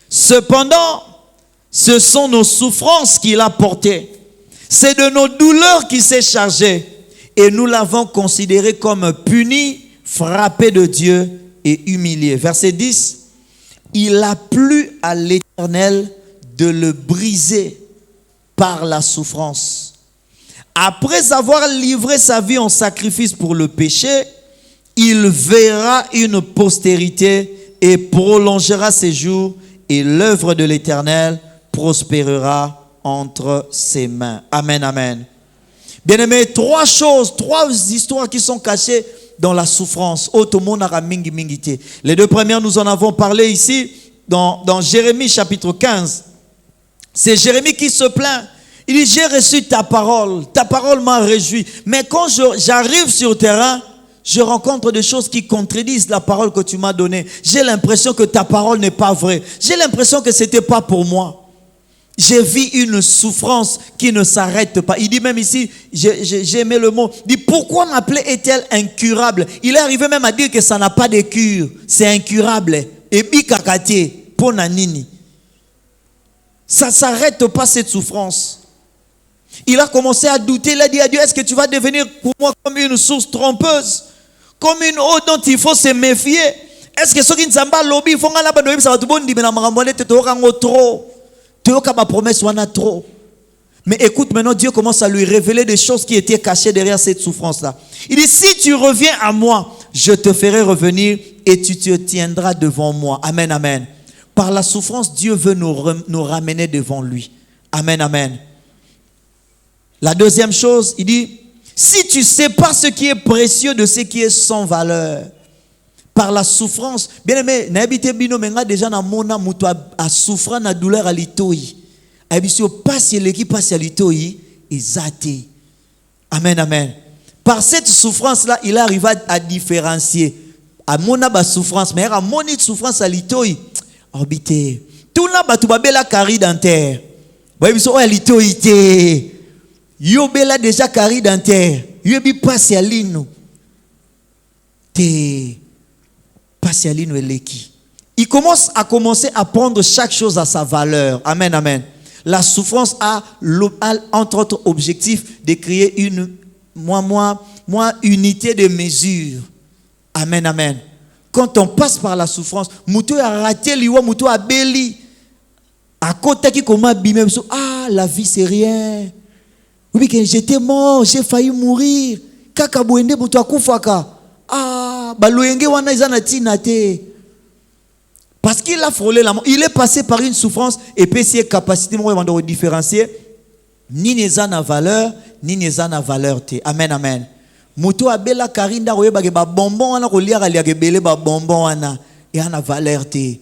A: Cependant, ce sont nos souffrances qu'il a portées. C'est de nos douleurs qu'il s'est chargé. Et nous l'avons considéré comme puni, frappé de Dieu et humilié. Verset 10. Il a plu à l'Éternel de le briser par la souffrance. Après avoir livré sa vie en sacrifice pour le péché, il verra une postérité et prolongera ses jours, et l'œuvre de l'Éternel prospérera entre ses mains. Amen, amen. Bien-aimés, trois histoires qui sont cachées dans la souffrance. Les deux premières, nous en avons parlé ici dans Jérémie chapitre 15. C'est Jérémie qui se plaint. Il dit, j'ai reçu ta parole m'a réjoui. Mais quand j'arrive sur le terrain, je rencontre des choses qui contredisent la parole que tu m'as donnée. J'ai l'impression que ta parole n'est pas vraie. J'ai l'impression que ce n'était pas pour moi. J'ai vu une souffrance qui ne s'arrête pas. Il dit même ici, j'ai aimé le mot, il dit, pourquoi ma plaie est-elle incurable? Il est arrivé même à dire que ça n'a pas de cure. C'est incurable. Et bikakate, ponanini. Ça ne s'arrête pas cette souffrance. Il a commencé à douter. Il a dit à Dieu, est-ce que tu vas devenir pour moi comme une source trompeuse? Comme une eau dont il faut se méfier? Est-ce que ceux qui ne savent pas lobby, ils font un label de ça va tout bon, trop. Ma promesse trop. Mais écoute, maintenant Dieu commence à lui révéler des choses qui étaient cachées derrière cette souffrance-là. Il dit, si tu reviens à moi, je te ferai revenir et tu te tiendras devant moi. Amen, amen. Par la souffrance, Dieu veut nous ramener devant lui. Amen, amen. La deuxième chose, il dit, si tu sépares ce qui est précieux de ce qui est sans valeur, par la souffrance, bien aimé, n'habitez bino menga déjà na mona muto a souffrant na douleur à l'itoi. Habitio passe l'équipe passe à l'itoi et zate. Amen, amen. Par cette souffrance là, il arrive à différencier. À mona ba souffrance, mais à moni souffrance à l'itoi. Orbité. Tout là ba tu ba bela cari dentaire. Ba biso o l'itoi té. Yo bela déjà cari dentaire. Yo bi passe à lino. Té. Il commence à prendre chaque chose à sa valeur. Amen, amen. La souffrance a entre autres objectif de créer une unité de mesure. Amen, amen. Quand on passe par la souffrance, Moutou a raté l'Iwa, Moutou a béli. À côté qui commence à bimer, ah, la vie c'est rien. Oui, j'étais mort, j'ai failli mourir. Kaka Bouende Moutou a koufaka. Ah, parce qu'il a frôlé la mort, il est passé par une souffrance et puis ses capacités de différencier ni les ana valeur ni les ana valeur te. Amen, amen. Moto abela karinda roye ba bonbon ana ko liaka liaka belé ba bonbon ana et ana valeur te.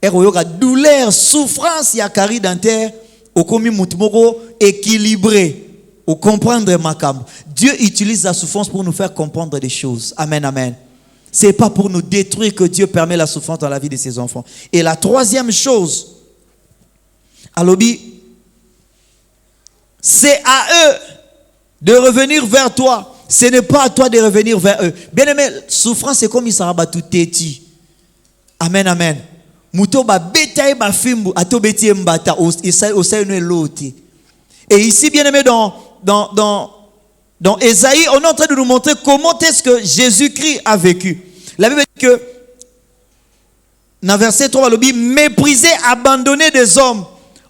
A: Et royo ka douleur, souffrance ya cari dentaire au komi mutumoko équilibré. Pour comprendre ma cam. Dieu utilise la souffrance pour nous faire comprendre des choses. Amen, amen. Ce n'est pas pour nous détruire que Dieu permet la souffrance dans la vie de ses enfants. Et la troisième chose, Alobi, c'est à eux de revenir vers toi. Ce n'est pas à toi de revenir vers eux. Bien aimé, souffrance c'est comme il s'en va tout téti. Amen, amen. Mouto ba betaye ba fimbu ato beti mbata osai no eloti. Et ici, bien aimé, dans Ésaïe, on est en train de nous montrer comment est-ce que Jésus-Christ a vécu. La Bible dit que dans verset 3, il dit mépriser, abandonner des hommes,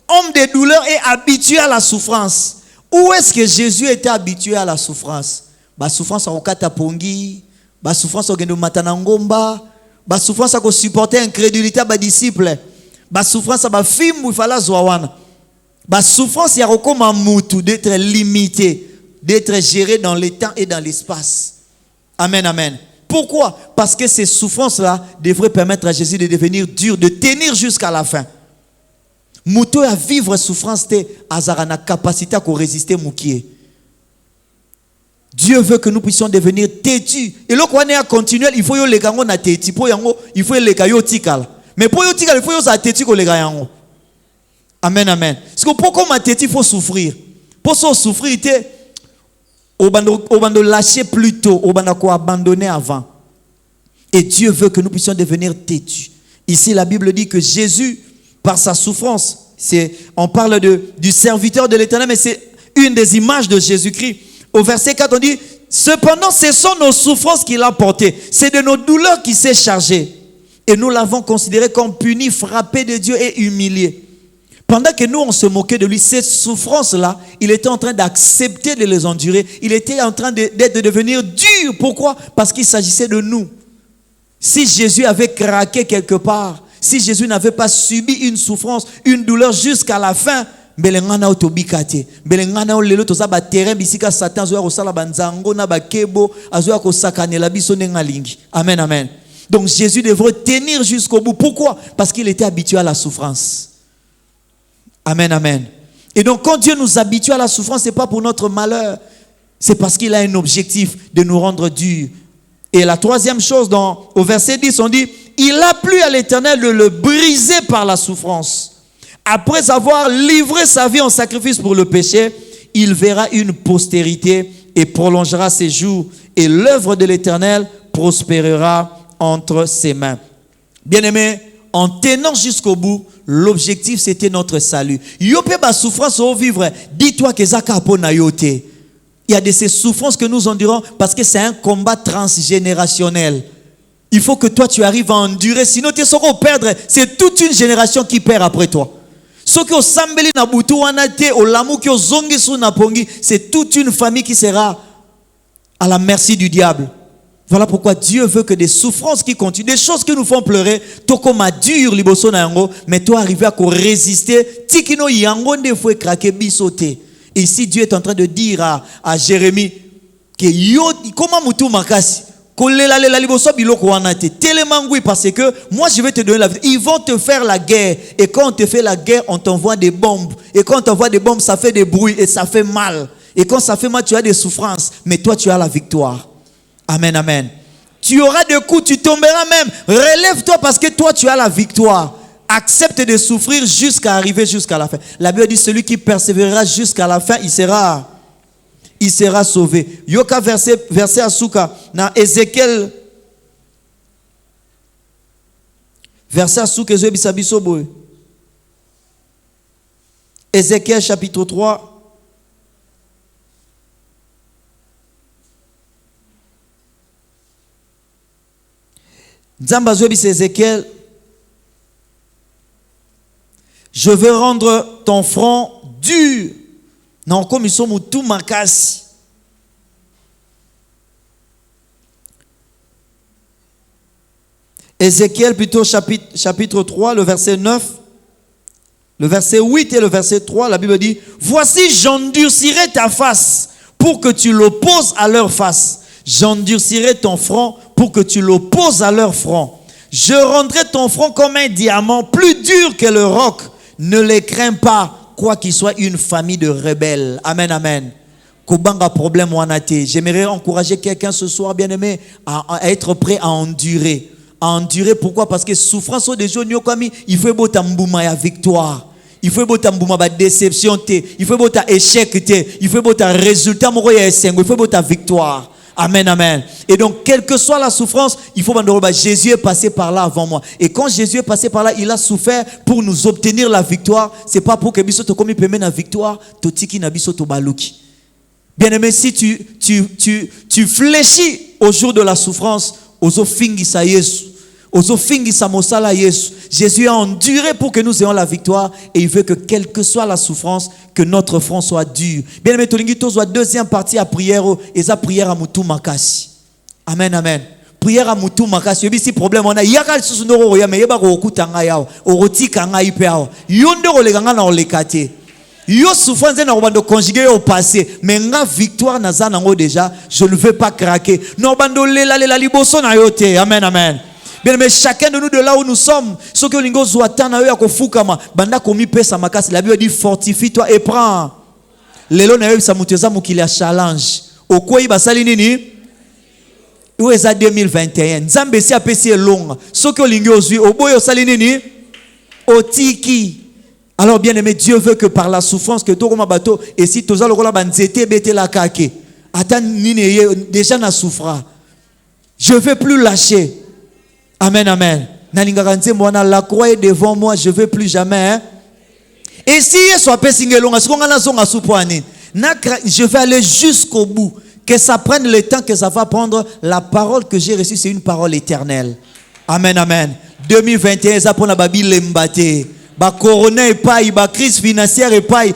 A: homme de douleur et habitué à la souffrance. Où est-ce que Jésus était habitué à la souffrance? La souffrance à Okata Pongi, la souffrance à Matanangomba, la souffrance à supporter incrédulité à ses disciples, la souffrance à film où il fallait Zouawana, la souffrance à Rokoma Moutou d'être limité, d'être géré dans le temps et dans l'espace. Amen, amen. Pourquoi? Parce que ces souffrances-là devraient permettre à Jésus de devenir dur, de tenir jusqu'à la fin. Moutou à vivre souffrance, azarana capacité à résister moukié. Dieu veut que nous puissions devenir têtus. Et là, quand on est à continuer, il faut que les gens soient têtus. Il faut que les gens soient mais pour les gens, il faut que les gens soient têtus. Amen, amen. Parce que pour qu'on soit têtu, il faut souffrir. Pour souffrir, on va lâcher plus tôt, on va abandonner avant. Et Dieu veut que nous puissions devenir têtus. Ici, la Bible dit que Jésus, par sa souffrance, on parle du serviteur de l'Éternel, mais c'est une des images de Jésus-Christ. Au verset 4, on dit, cependant, ce sont nos souffrances qu'il a portées. C'est de nos douleurs qu'il s'est chargé. Et nous l'avons considéré comme puni, frappé de Dieu et humilié. Pendant que nous, on se moquait de lui, ces souffrances-là, il était en train d'accepter de les endurer. Il était en train de devenir dur. Pourquoi? Parce qu'il s'agissait de nous. Si Jésus avait craqué quelque part, si Jésus n'avait pas subi une souffrance, une douleur jusqu'à la fin, Amen, amen. Donc Jésus devrait tenir jusqu'au bout. Pourquoi? Parce qu'il était habitué à la souffrance. Amen, amen. Et donc quand Dieu nous habitue à la souffrance, ce n'est pas pour notre malheur. C'est parce qu'il a un objectif de nous rendre durs. Et la troisième chose, au verset 10, on dit, il a plu à l'Éternel de le briser par la souffrance. Après avoir livré sa vie en sacrifice pour le péché, il verra une postérité et prolongera ses jours. Et l'œuvre de l'Éternel prospérera entre ses mains. Bien-aimés, en tenant jusqu'au bout, l'objectif c'était notre salut. Yopé ba souffrance au vivre, dis-toi que zaka pona yote. Il y a de ces souffrances que nous endurons parce que c'est un combat transgénérationnel. Il faut que toi tu arrives à endurer, sinon tu seras perdre. C'est toute une génération qui perd après toi. Ce que sambeli na butu wanate au lamu ki zongi su na pongi, c'est toute une famille qui sera à la merci du diable. Voilà pourquoi Dieu veut que des souffrances qui continuent, des choses qui nous font pleurer, to comme dur liboso na yango, mais toi arriver à résister, tikino yango ne faut craquer bisoté. Et ici Dieu est en train de dire à Jérémie que yo comment mutu makasi parce que moi je vais te donner la vie. Ils vont te faire la guerre. Et quand on te fait la guerre, on t'envoie des bombes. Et quand on t'envoie des bombes, ça fait des bruits et ça fait mal. Et quand ça fait mal, tu as des souffrances. Mais toi, tu as la victoire. Amen, amen. Tu auras des coups, tu tomberas même. Relève-toi parce que toi, tu as la victoire. Accepte de souffrir jusqu'à arriver jusqu'à la fin. La Bible dit, celui qui persévérera jusqu'à la fin, il sera sauvé. Yoka verset Asuka na Ézéchiel verset Asuka Bisabisobo. Ézéchiel chapitre 3 Nzamba Zobi Ézéchiel, je vais rendre ton front dur. Non, comme ils sont tout makasi. Ézéchiel plutôt chapitre 3, le verset 9, le verset 8 et le verset 3, la Bible dit, voici j'endurcirai ta face pour que tu l'opposes à leur face. J'endurcirai ton front pour que tu l'opposes à leur front. Je rendrai ton front comme un diamant plus dur que le roc. Ne les crains pas, quoi qu'il soit une famille de rebelles. Amen, amen. kobanga problème wanate. J'aimerais encourager quelqu'un ce soir, bien-aimé, à être prêt à endurer. À endurer, pourquoi? Parce que souffrance au déjà, il faut botta mbouma ya victoire. Il faut botta mbouma ba déception te. Il faut botta échec te. Il faut botta résultat moko ya esengo. Il faut botta victoire. Amen, amen. Et donc, quelle que soit la souffrance, il faut que Jésus est passé par là avant moi. Et quand Jésus est passé par là, il a souffert pour nous obtenir la victoire. C'est pas pour que biso to komi peme na victoire, to tiki na biso to baluki. Bien-aimé, si tu fléchis au jour de la souffrance, ozo fingisa Yesu, ozo fingisa mosala Yesu. Jésus a enduré pour que nous ayons la victoire et il veut que quelle que soit la souffrance, que notre front soit dur. Bien-aimé, tolingi tozo deuxième partie à prière et ça prière à mutu makasi. Amen, amen. Prière à mutu makasi. Yobi si problème on a yaka susu ndoro ya me yeba ko okutanga yao, orotika nga ipe yao. Yondo ko leganga na olekate. Yo souffrance na obando conjuguer au passé, mais nga victoire na za nango déjà, je ne veux pas craquer. No bando lela liboso na yote. Amen, amen. Bien, mais chacun de nous de là où nous sommes, ceux qui ont zoatana yo akofukama, banda komi pesa makasi, la Bible dit fortifie-toi et prends. Lelo na yo sa muteza mukili challenge. Okwei basali nini? Où est 2021? Nzambe si apesi longa. Ceux qui ont ozui oboyo sali nini? Otiki. Alors bien aimé, Dieu veut que par la souffrance que tokoma bato et si toza lokola banzete bete la kake. Atan nini déjà na souffra. Je veux plus lâcher. Amen, amen. La croix est devant moi, je ne veux plus jamais. Et si je vais aller jusqu'au bout. Que ça prenne le temps que ça va prendre. La parole que j'ai reçue, c'est une parole éternelle. Amen, amen. 2021, ça prend la Bible l'embate. Ba corona et paille, ba crise financière et paille.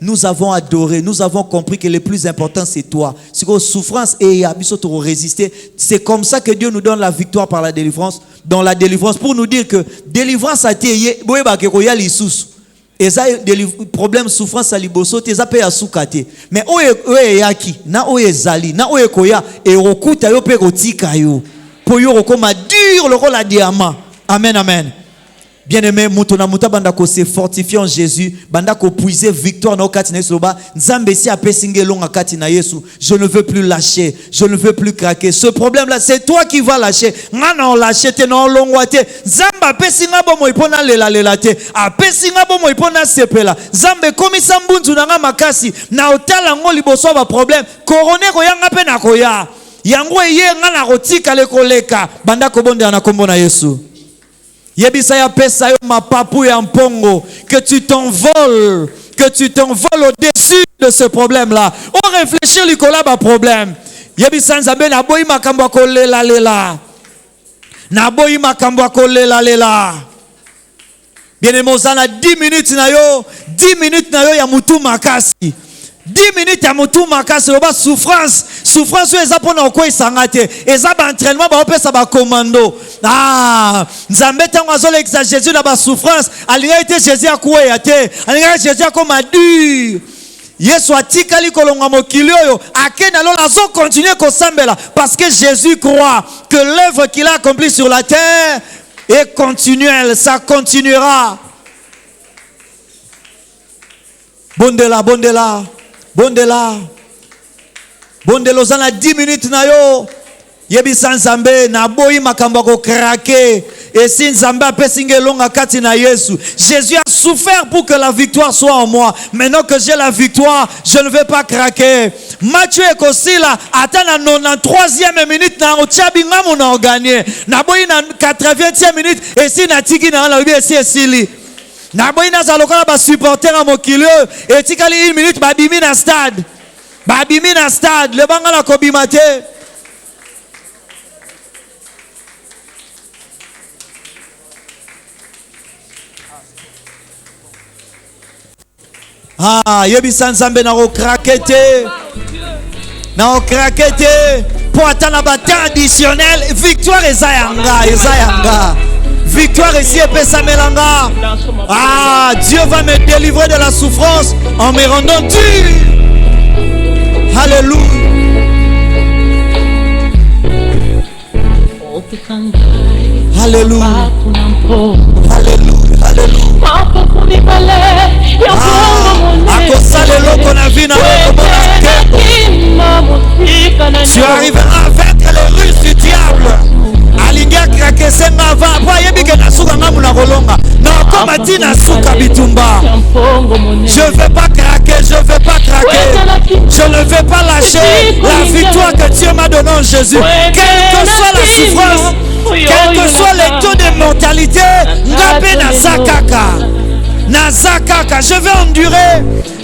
A: Nous avons adoré, nous avons compris que le plus important c'est toi. C'est que souffrance et abisoto résister. C'est comme ça que Dieu nous donne la victoire par la délivrance. Dans la délivrance, pour nous dire que délivrance a été et ça problème souffrance à liboso te ça peut asukate. Mais oye yaki na oye zali na oye koya et rokuta yo pe rotika yo. Pour yo rokoma dur le rôle à diamant. Amen, amen. Bien-aimé, mutona mutabanda ko se fortifier en Jésus, banda ko puiser victoire na okati na Yesu ba, nzambe si apesinge longa kati na Yesu. Je ne veux plus lâcher, je ne veux plus craquer. Ce problème là, c'est toi qui vas lâcher. Ngana on lâcher te na longwa te. Nzamba apesinga bomo ipona lela te. Apesinga bomo ipona sepela. Nzambe komisa mbunzu na nga makasi, na otala ngo liboso ba problème. Korone ko yanga pe na koya. Yango ye ngana rotika le koleka, banda ko bonde na kombo na Yesu. Yebisaya pesa yo mapapu ya mpongo, que tu t'envoles au-dessus de ce problème-là. On réfléchit likola ba problème. Yebisa nzambe na boyi makambo ko lela. Na boyi makambo ko lela. Bien aimé ozana 10 minutes na yo ya mutu makasi. 10 minutes à mutu makasi oba souffrance eza pona ko isangate eza ba entraînement ba opesa ba commando nzambe tango azolekisa Jésus na ba souffrance alinga été Jésus akuya te alinga Jésus akoma dur Yesu atikali kolonga mokili oyo akena lola zo continuer ko sambela parce que Jésus croit que l'œuvre qu'il a accomplie sur la terre est continuelle, ça continuera. Bondela zana 10 minutes na yo yebisa nzambe na boyi makambo ko craquer et si nzambe apesinge longa kati na Yesu. Jésus a souffert pour que la victoire soit en moi. Maintenant que j'ai la victoire, je ne vais pas craquer. Matthieu ekosila atana 93e minute na ochabi ngamu na gagner. Na boyi na 80e minute et si na tiki na la bien si esili. Na boyi na zalokola ba supporter à mokilio et tikali 1 minute babimi na stade. Le banga na kobimate. Yebisa nzambe na okrakete. Pour atteindre la bataille additionnelle, victoire ezayanga. Victoire ici et pesamelanga. Dieu va me délivrer de la souffrance en me rendant dur. Alléluia. Alléluia. Alléluia. Alléluia. Tu arriveras à vaincre les ruses du diable. Alingia krake senga va. Voyez bien que nasuka ngamu na rolonga. Na koma tina suka bitumba. Je ne vais pas craquer, je ne vais pas craquer. Je ne vais pas lâcher la victoire que Dieu m'a donnée en Jésus. Quelle que soit la souffrance, quel que soit les taux de mortalité, Ngapé Nazakaka, je vais endurer,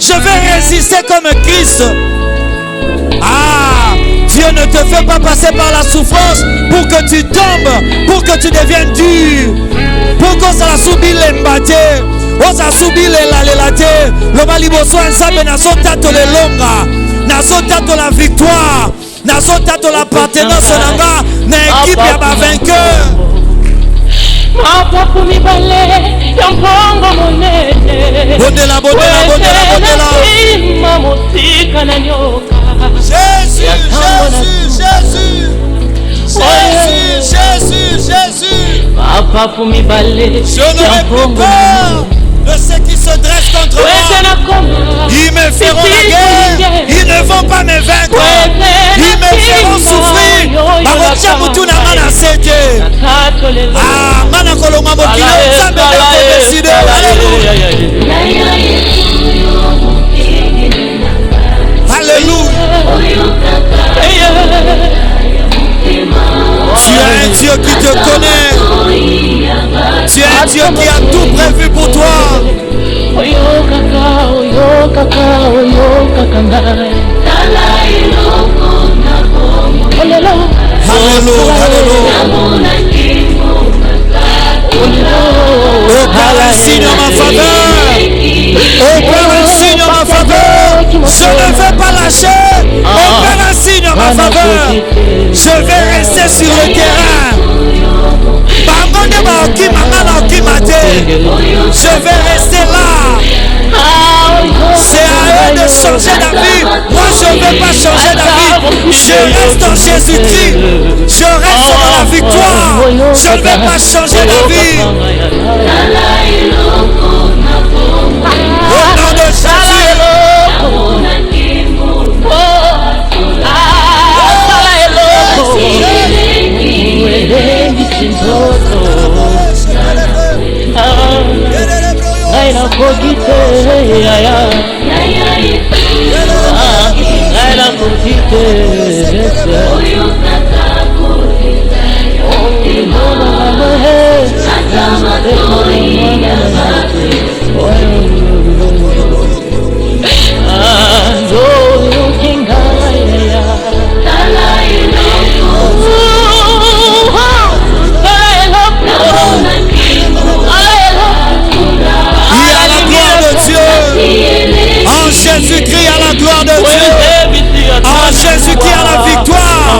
A: je vais résister comme Christ. Ah, Dieu ne te fait pas passer par la souffrance pour que tu tombes, pour que tu deviennes dur, pour que ça subit l'embâté, ça subit l'élate, le maliboso ensemble n'a son tato le longa, n'a son tato la victoire, n'a son tato l'appartenance na équipe ya ba vainqueur. Bondela. Jésus. Je n'aurai plus peur de ceux qui se dressent contre moi. Ils me feront la guerre. Ils ne vont pas me vaincre. Ils me feront souffrir. Barotia mutuna mana sete. Ah, mana kolonga mokilo. Zambe na décider. Alléluia. Tu es un Dieu qui te connaît. Tu es un Dieu qui a tout prévu pour toi. Alléluia. Opère un signe en ma faveur. Opère un signe en ma faveur. Je ne vais pas lâcher. Opère un signe en ma faveur. Je vais rester sur le terrain. Je vais rester là. C'est à eux de changer d'avis. Moi je ne vais pas changer d'avis. Je reste en Jésus-Christ. Je reste dans la victoire. Je ne vais pas changer d'avis. Au nom de Jésus. Jésus-Christ a la gloire de Dieu. En Jésus-Christ a la victoire.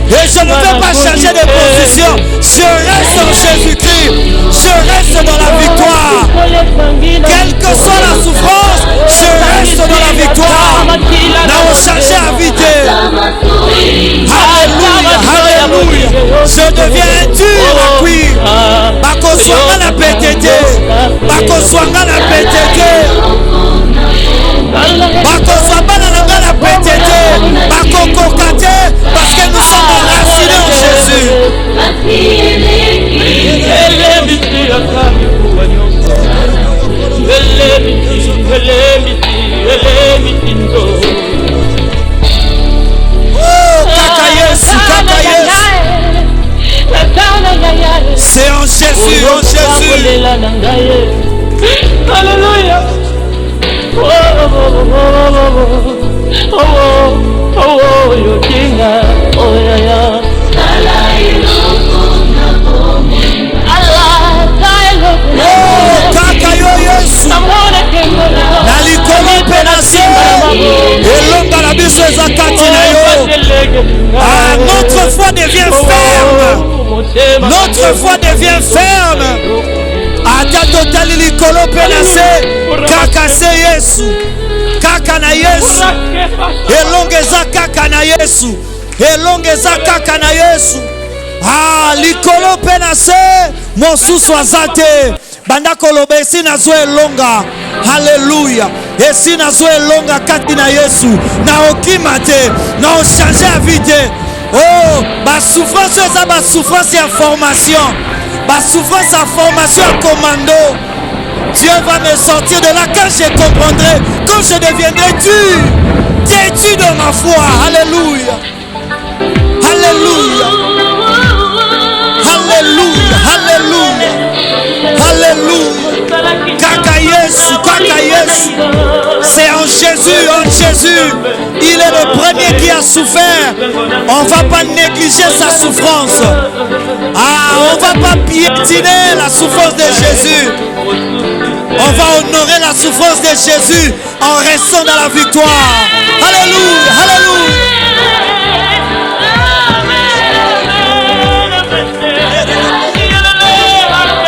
A: Et je ne vais pas changer de position. Je reste en Jésus-Christ. Je reste dans la victoire. Quelle que soit la souffrance, je reste dans la victoire. Nous changer à vite. Alléluia, alléluia. Je deviens dur à cuire. Bako swanga na PTT. Bako swanga na PTT. Bako swabana na ngana PTT. Bako kokate. Parce que nous sommes enracinés en Jésus. C'est en Jésus, en Jésus.
C: Alléluia.
A: Notre foi devient ferme. Notre foi devient ferme. Ata totali likolo penase kaka se Yesu. Kaka na Yesu. Elongeza kaka na Yesu. Elongeza kaka na Yesu. Ah, likolo penase mosusu azate. Banda kolobesi na zo elonga. Hallelujah. esi nazo elonga kati na Yesu na okima te na ochange ya vie te. Oh, basouffrance eza basouffrance ya formation, basouffrance ya formation ya commando. Dieu va me sortir de là quand je comprendrai, quand je deviendrai dur, têtu de ma foi. Alléluia. Alléluia. Alléluia. Alléluia. Alléluia. Kaka Yesu, Kaka Yesu. C'est en Jésus, il est le premier qui a souffert. On ne va pas négliger sa souffrance. Ah, on ne va pas piétiner la souffrance de Jésus. On va honorer la souffrance de Jésus en restant dans la victoire. Alléluia, alléluia.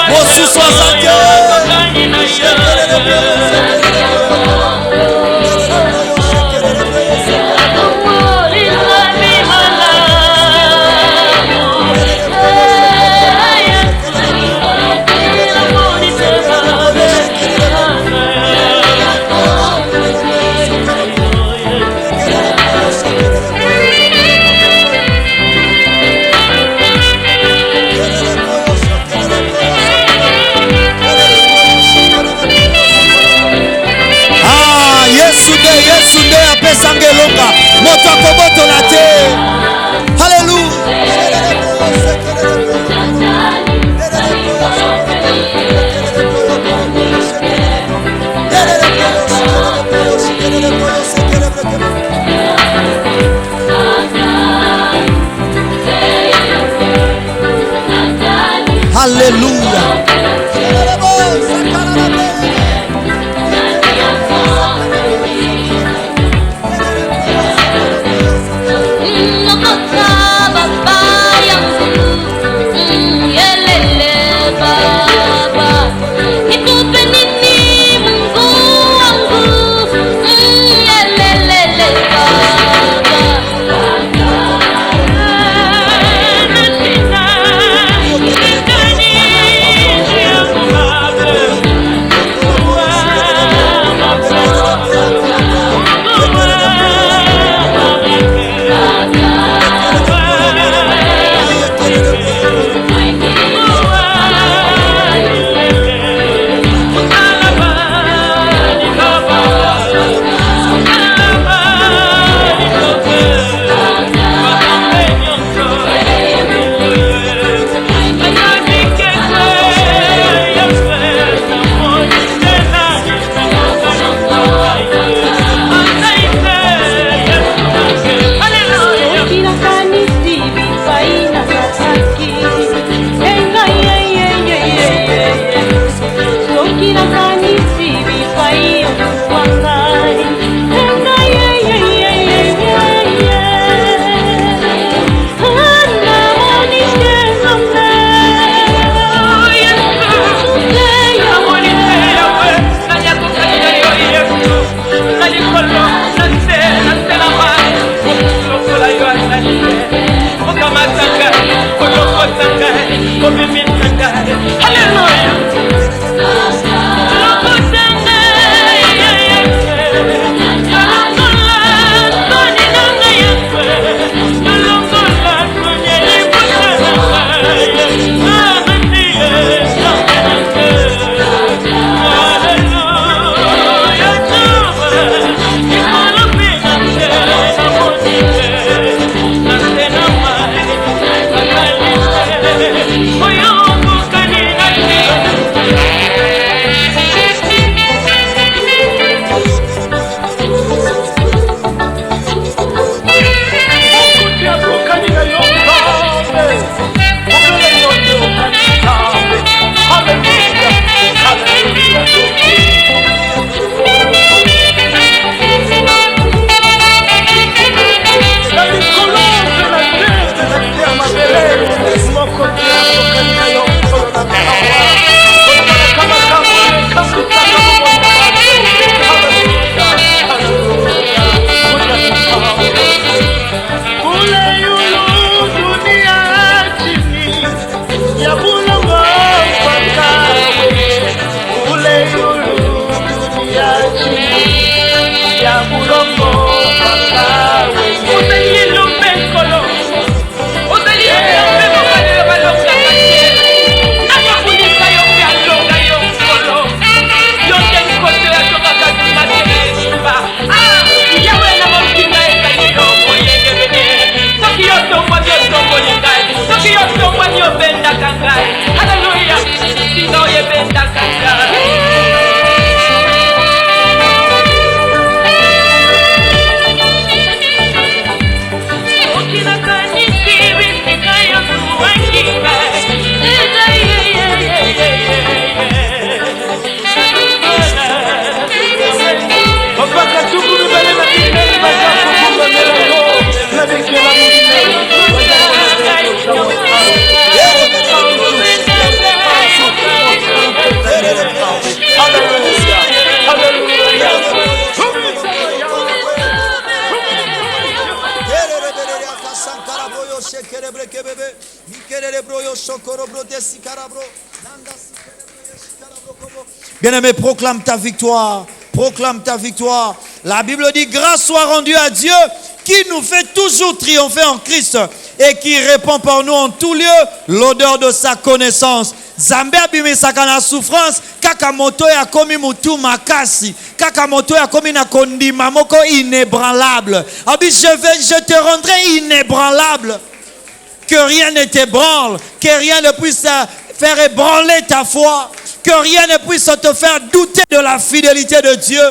A: Reçu soit sa Dieu. Bien-aimé, proclame ta victoire. Proclame ta victoire. La Bible dit, grâce soit rendue à Dieu qui nous fait toujours triompher en Christ et qui répand par nous en tout lieu l'odeur de sa connaissance. Zambé abimisaka na souffrance kaka moto ya komi mutu makasi kaka moto ya komi na kondima moko inébranlable. Abi je te rendrai inébranlable, que rien ne t'ébranle, que rien ne puisse faire ébranler ta foi, que rien ne puisse te faire douter de la fidélité de Dieu.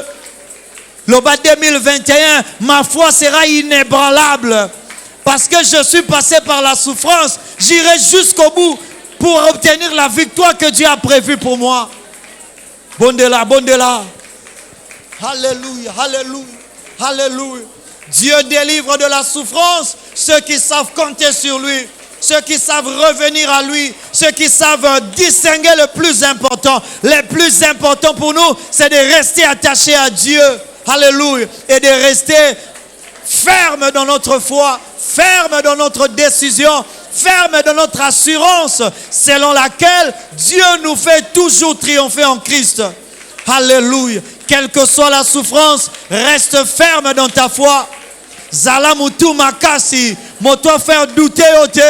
A: Le bas 2021, ma foi sera inébranlable parce que je suis passé par la souffrance. J'irai jusqu'au bout pour obtenir la victoire que Dieu a prévue pour moi. Bon de là, bon de là. Alléluia, alléluia, alléluia. Dieu délivre de la souffrance ceux qui savent compter sur lui, ceux qui savent revenir à lui, ceux qui savent distinguer le plus important. Le plus important pour nous, c'est de rester attachés à Dieu. Alléluia. Et de rester ferme dans notre foi, ferme dans notre décision, ferme dans notre assurance, selon laquelle Dieu nous fait toujours triompher en Christ. Alléluia. Quelle que soit la souffrance, reste ferme dans ta foi. Zalamutu makasi, moto faire douter ote.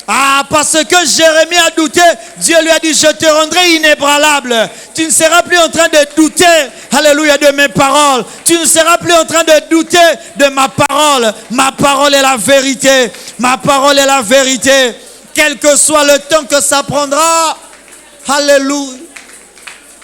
A: Ah, parce que Jérémie a douté, Dieu lui a dit, je te rendrai inébranlable. Tu ne seras plus en train de douter, alléluia, de mes paroles. Tu ne seras plus en train de douter de ma parole. Ma parole est la vérité. Ma parole est la vérité. Quel que soit le temps que ça prendra, alléluia,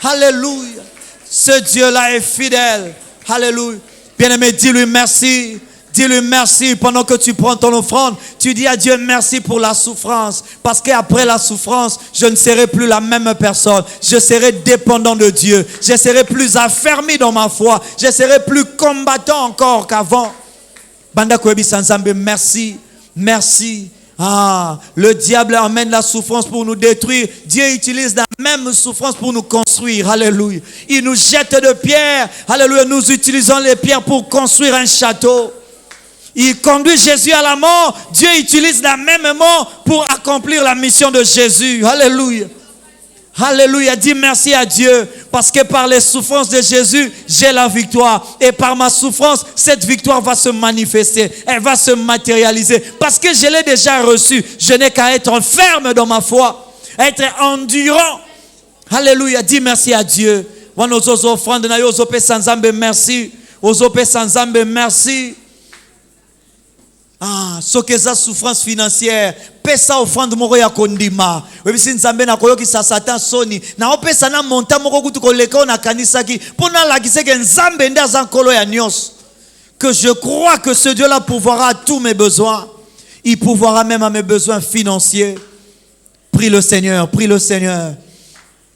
A: alléluia. Ce Dieu-là est fidèle, alléluia. Bien-aimé, dis-lui merci. Dis-lui merci pendant que tu prends ton offrande. Tu dis à Dieu merci pour la souffrance. Parce qu'après la souffrance, je ne serai plus la même personne. Je serai dépendant de Dieu. Je serai plus affermi dans ma foi. Je serai plus combattant encore qu'avant. Banda Kwebi Sanzambe, merci. Merci. Ah, le diable amène la souffrance pour nous détruire. Dieu utilise la même souffrance pour nous construire. Alléluia. Il nous jette de pierres. Alléluia. Nous utilisons les pierres pour construire un château. Il conduit Jésus à la mort. Dieu utilise la même mort pour accomplir la mission de Jésus. Alléluia. Alléluia. Dis merci à Dieu. Parce que par les souffrances de Jésus, j'ai la victoire. Et par ma souffrance, cette victoire va se manifester. Elle va se matérialiser. Parce que je l'ai déjà reçue. Je n'ai qu'à être ferme dans ma foi. Être endurant. Alléluia. Dis merci à Dieu. Merci. Merci. Ah, ce que ça souffrance financière, pesa offrande moko ya kondima. Webi si nzambe na koyoki sa satan soni. Na opesa na monta moko kutu koleka na kanisa ki. Pona la kise ke nzambe nda zankolo ya nyos. Que je crois que ce Dieu-là pourvoira à tous mes besoins. Il pourvoira même à mes besoins financiers. Prie le Seigneur, prie le Seigneur.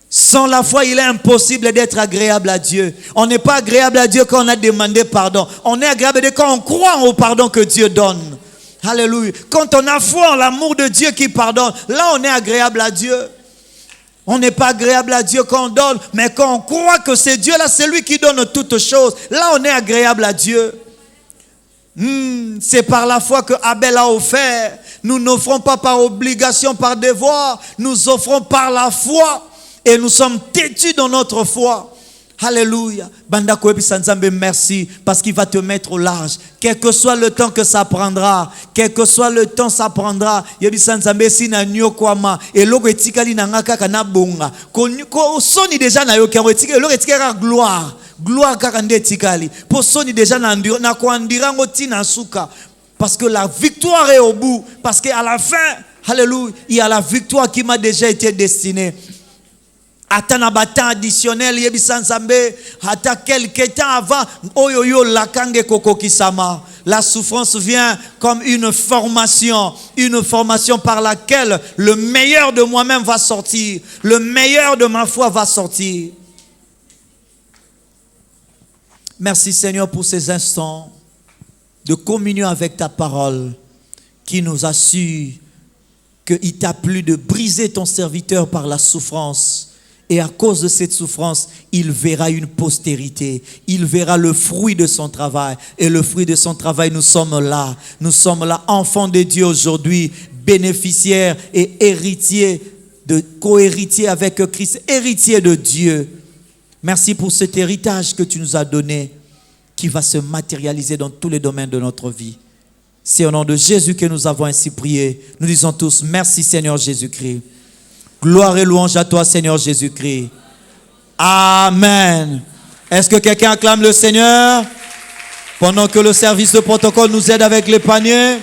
A: Sans la foi, il est impossible d'être agréable à Dieu. On n'est pas agréable à Dieu quand on a demandé pardon. On est agréable à Dieu quand on croit au pardon que Dieu donne. Alléluia. Quand on a foi en l'amour de Dieu qui pardonne, là on est agréable à Dieu. On n'est pas agréable à Dieu quand on donne, mais quand on croit que c'est Dieu là, c'est lui qui donne toutes choses. Là on est agréable à Dieu. C'est par la foi que Abel a offert. Nous n'offrons pas par obligation, par devoir. Nous offrons par la foi. Et nous sommes têtus dans notre foi. Alléluia. Banda Kwebi Sanzambe, merci. Parce qu'il va te mettre au large. Quel que soit le temps que ça prendra. Quel que soit le temps ça prendra. Yebi Sanzambe si na nyokwama. Et logo etikali na ngaka kana bonga. Ko soni déjà na yo kero etikali. Logo etikali gloire. Gloire kaka nde etikali. Po soni déjà na ko andirango tina suka. Parce que la victoire est au bout. Parce qu'à la fin, alléluia, il y a la victoire qui m'a déjà été destinée. Ata na batan additionnel yebisan Nzambe, ata quelque temps avant oyoyo lakange kokokisama. La souffrance vient comme une formation par laquelle le meilleur de moi-même va sortir, le meilleur de ma foi va sortir. Merci Seigneur pour ces instants de communion avec ta parole qui nous assure qu'il t'a plu de briser ton serviteur par la souffrance Et à cause de cette souffrance, il verra une postérité. Il verra le fruit de son travail. Et le fruit de son travail, nous sommes là. Nous sommes là, enfants de Dieu aujourd'hui, bénéficiaires et héritiers, co-héritiers avec Christ, héritiers de Dieu. Merci pour cet héritage que tu nous as donné, qui va se matérialiser dans tous les domaines de notre vie. C'est au nom de Jésus que nous avons ainsi prié. Nous disons tous, merci Seigneur Jésus-Christ. Gloire et louange à toi, Seigneur Jésus-Christ. Amen. Est-ce que quelqu'un acclame le Seigneur? Pendant que le service de protocole nous aide avec les paniers.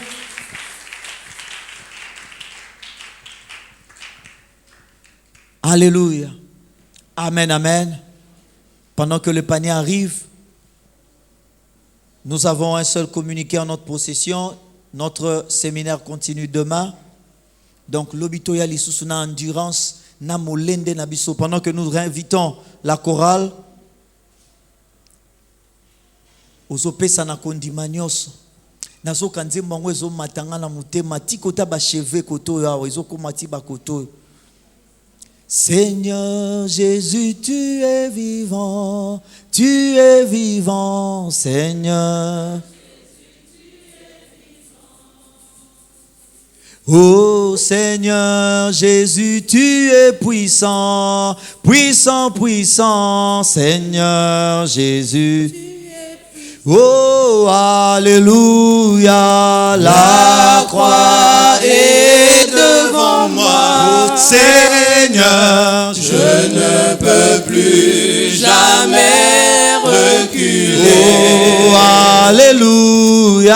A: Alléluia. Amen, amen. Pendant que le panier arrive, nous avons un seul communiqué en notre possession. Notre séminaire continue demain. Donc, l'obito ya lisusu na endurance, na molende na biso. Pendant que nous réinvitons la chorale, ozopesa na kondima nyonso. Nazo kanze mbango ezo matanga na mutema, tikota ba cheve koto ya ezo komati ba koto. Seigneur Jésus, tu es vivant, Seigneur. Oh Seigneur Jésus, tu es puissant, puissant, puissant, Seigneur Jésus. Oh, alléluia, la croix est devant moi.
B: Oh, Seigneur, je ne peux plus jamais reculer.
A: Oh, alléluia,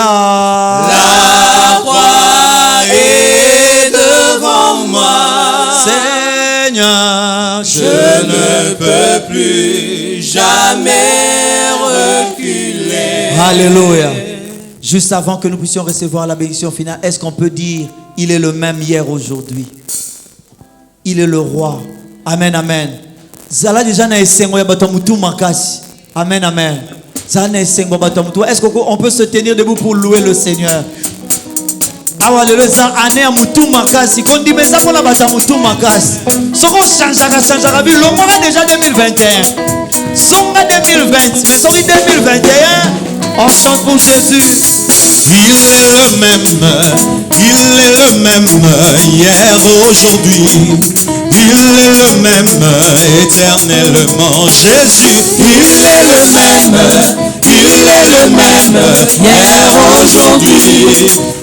B: la croix est devant moi.
A: Seigneur,
B: je ne peux plus jamais reculer.
A: Alléluia. Juste avant que nous puissions recevoir la bénédiction finale, est-ce qu'on peut dire, il est le même hier, aujourd'hui? Il est le roi. Amen, amen. Zala déjà na esengo ya bato mutu makasi. Amen, amen. Zala na esengo bato mutu. Est-ce qu'on peut se tenir debout pour louer le Seigneur? Awa lelo za ane ya mutu makasi. Kondi meza pour la bato mutu makasi. Soko chanjaka bi longora déjà 2021. Songa 2020, mais sorry 2021. On chante pour Jésus.
B: Il est le même hier, aujourd'hui. Il est le même éternellement. Jésus, il est le même hier, aujourd'hui.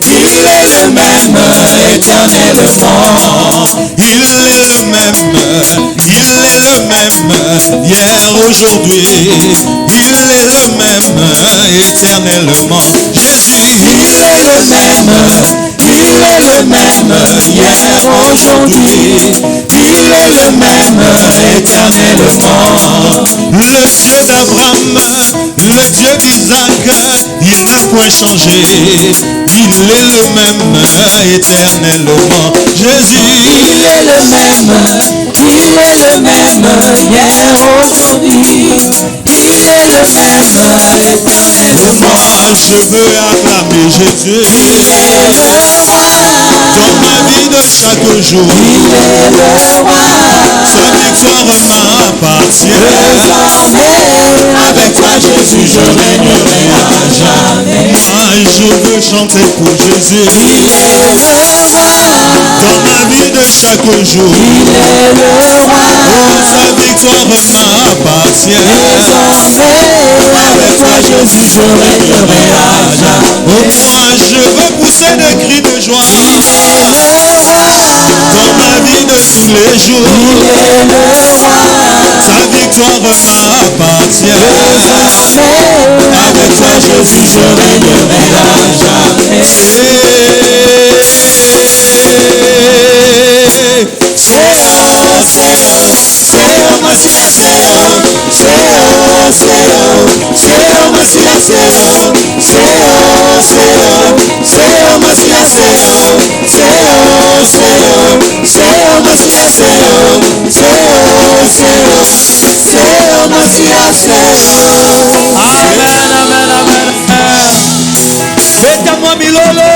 B: Il est le même éternellement. Il est le même hier, aujourd'hui. Il est le même éternellement. Jésus, il est le même hier, aujourd'hui. Il est le même éternellement. Le Dieu d'Abraham, le Dieu d'Isaac, il n'a point changé. Il est le même éternellement. Jésus, il est le même hier, aujourd'hui. Il est le même éternellement. Je veux acclamer Jésus. Il est le roi. Dans ma vie de chaque jour. Il est le roi. Sa victoire m'appartient. Avec toi Jésus, je régnerai à jamais. Moi je veux chanter pour Jésus. Il est le roi. Dans ma vie de chaque jour. Il est le roi. Oh, sa victoire m'appartient. Avec toi Jésus, je régnerai à jamais. Oh, moi je veux pousser des cris de joie. Il est le roi. Dans ma vie de tous les jours. Il est le roi. Sa victoire m'appartient. Avec toi Jésus, je régnerai à jamais.
A: Amen, amen, amen. Beta moi milolo.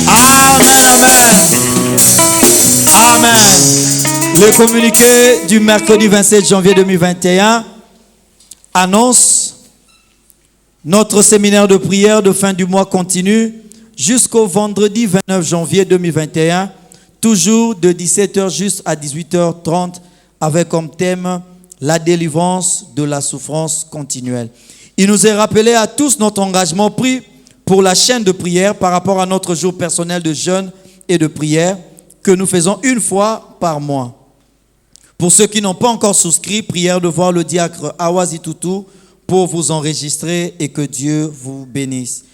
A: Amen, amen. Le communiqué du mercredi 27 janvier 2021 annonce notre séminaire de prière de fin du mois continue jusqu'au vendredi 29 janvier 2021, toujours de 17h juste à 18h30, avec comme thème la délivrance de la souffrance continuelle. Il nous est rappelé à tous notre engagement pris pour la chaîne de prière par rapport à notre jour personnel de jeûne et de prière que nous faisons une fois par mois. Pour ceux qui n'ont pas encore souscrit, prière de voir le diacre Awazi Toutou pour vous enregistrer et que Dieu vous bénisse.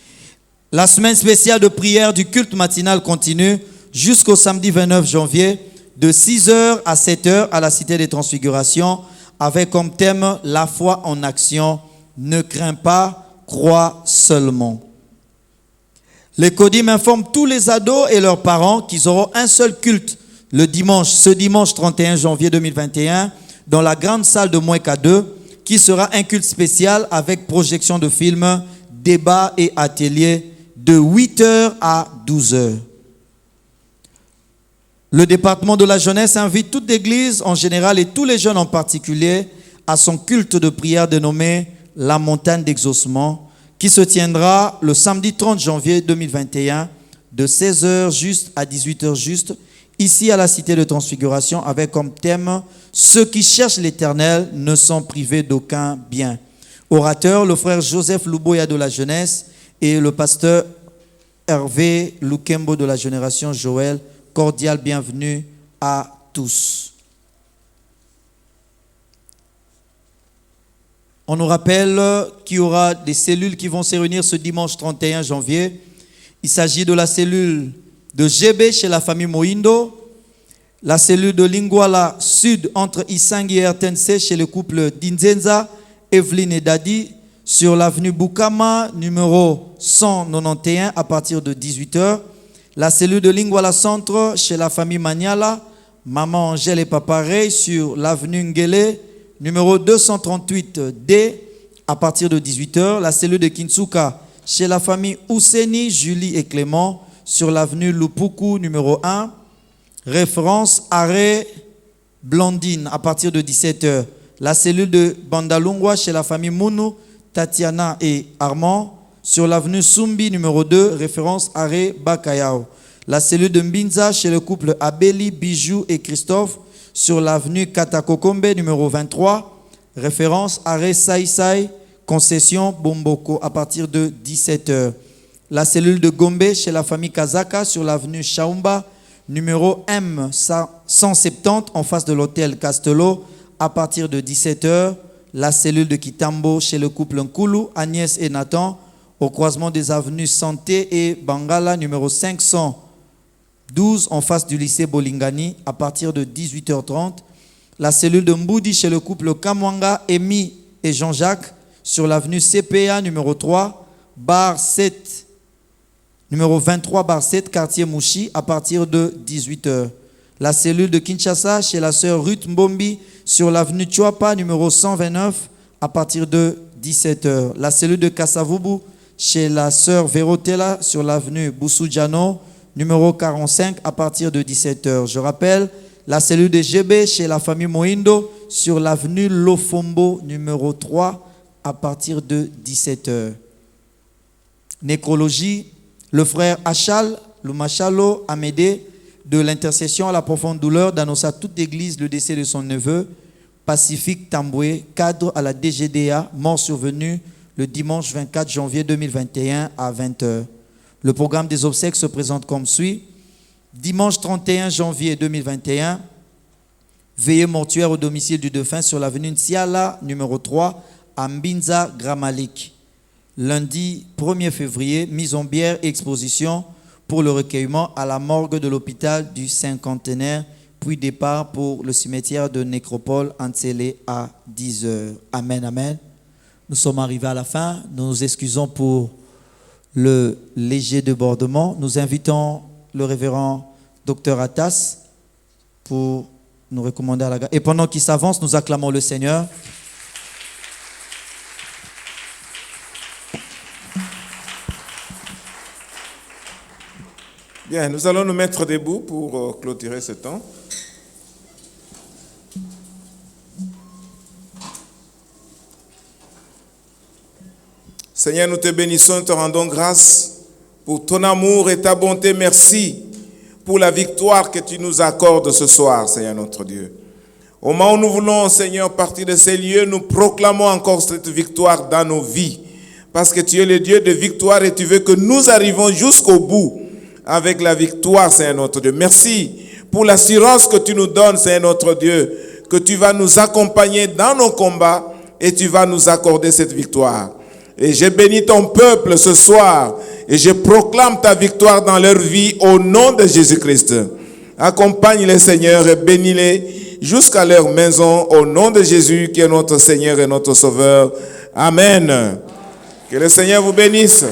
A: La semaine spéciale de prière du culte matinal continue jusqu'au samedi 29 janvier de 6h à 7h à la Cité des Transfigurations avec comme thème la foi en action. Ne crains pas, crois seulement. Les CODIM informent tous les ados et leurs parents qu'ils auront un seul culte ce dimanche 31 janvier 2021 dans la grande salle de Moueka 2 qui sera un culte spécial avec projection de films, débats et ateliers de 8h à 12h. Le département de la jeunesse invite toute l'église en général et tous les jeunes en particulier à son culte de prière dénommé la montagne d'exaucement qui se tiendra le samedi 30 janvier 2021 de 16h juste à 18h juste ici à la Cité de Transfiguration avec comme thème « Ceux qui cherchent l'Éternel ne sont privés d'aucun bien ». Orateur, le frère Joseph Luboya de la jeunesse et le pasteur Hervé Lukembo de la génération Joël. Cordial bienvenue à tous. On nous rappelle qu'il y aura des cellules qui vont se réunir ce dimanche 31 janvier. Il s'agit de la cellule de GB chez la famille Moindo, la cellule de Lingwala Sud entre Isangi et RTNC chez le couple Dinzenza, Evelyne et Dadi, sur l'avenue Bukama, numéro 191 à partir de 18h. La cellule de Lingwala Centre chez la famille Maniala, Maman Angèle et Papa Ray sur l'avenue Ngele, numéro 238D à partir de 18h. La cellule de Kinsuka chez la famille Ouseni, Julie et Clément sur l'avenue Lupuku, numéro 1. Référence arrêt Blandine à partir de 17h. La cellule de Bandalungwa chez la famille Mounou, Tatiana et Armand sur l'avenue Sumbi numéro 2, référence arrêt Bakayao. La cellule de Mbinza chez le couple Abeli, Bijou et Christophe sur l'avenue Katakokombe numéro 23, référence arrêt Saïsaï, concession Bomboko à partir de 17h. La cellule de Gombe chez la famille Kazaka sur l'avenue Chaumba numéro M170 en face de l'hôtel Castello à partir de 17h. La cellule de Kitambo chez le couple Nkulu, Agnès et Nathan au croisement des avenues Santé et Bangala numéro 512 en face du lycée Bolingani à partir de 18h30. La cellule de Mboudi chez le couple Kamwanga, Amy et Jean-Jacques sur l'avenue CPA numéro 3, bar 7, numéro 23 bar 7, quartier Mouchi à partir de 18h. La cellule de Kinshasa chez la sœur Ruth Mbombi sur l'avenue Chuapa numéro 129 à partir de 17h. La cellule de Kassavubu chez la sœur Verotella sur l'avenue Boussoudiano, numéro 45 à partir de 17h. Je rappelle, la cellule de GB chez la famille Moindo sur l'avenue Lofombo, numéro 3 à partir de 17h. Nécrologie, le frère Achal, le Machalo Amédée, de l'intercession à la profonde douleur, d'annoncer à toute l'église le décès de son neveu, Pacifique Tamboué, cadre à la DGDA, mort survenu le dimanche 24 janvier 2021 à 20h. Le programme des obsèques se présente comme suit. Dimanche 31 janvier 2021, veillée mortuaire au domicile du défunt sur l'avenue Nsiala, numéro 3, à Mbinza, Gramalik. Lundi 1er février, mise en bière et exposition pour le recueillement à la morgue de l'hôpital du Cinquantenaire, puis départ pour le cimetière de Nécropole, Antsele à 10h. Amen, amen. Nous sommes arrivés à la fin. Nous nous excusons pour le léger débordement. Nous invitons le révérend Dr Atas pour nous recommander à la grâce. Et pendant qu'il s'avance, nous acclamons le Seigneur.
D: Bien, nous allons nous mettre debout pour clôturer ce temps. Seigneur, nous te bénissons, te rendons grâce pour ton amour et ta bonté. Merci pour la victoire que tu nous accordes ce soir, Seigneur notre Dieu. Au moment où nous voulons, Seigneur, partir de ces lieux, nous proclamons encore cette victoire dans nos vies. Parce que tu es le Dieu de victoire et tu veux que nous arrivions jusqu'au bout avec la victoire, Seigneur notre Dieu. Merci pour l'assurance que tu nous donnes, Seigneur notre Dieu, que tu vas nous accompagner dans nos combats et tu vas nous accorder cette victoire. Et je bénis ton peuple ce soir et je proclame ta victoire dans leur vie au nom de Jésus-Christ. Accompagne-les, Seigneur, et bénis-les jusqu'à leur maison au nom de Jésus qui est notre Seigneur et notre Sauveur. Amen. Que le Seigneur vous bénisse.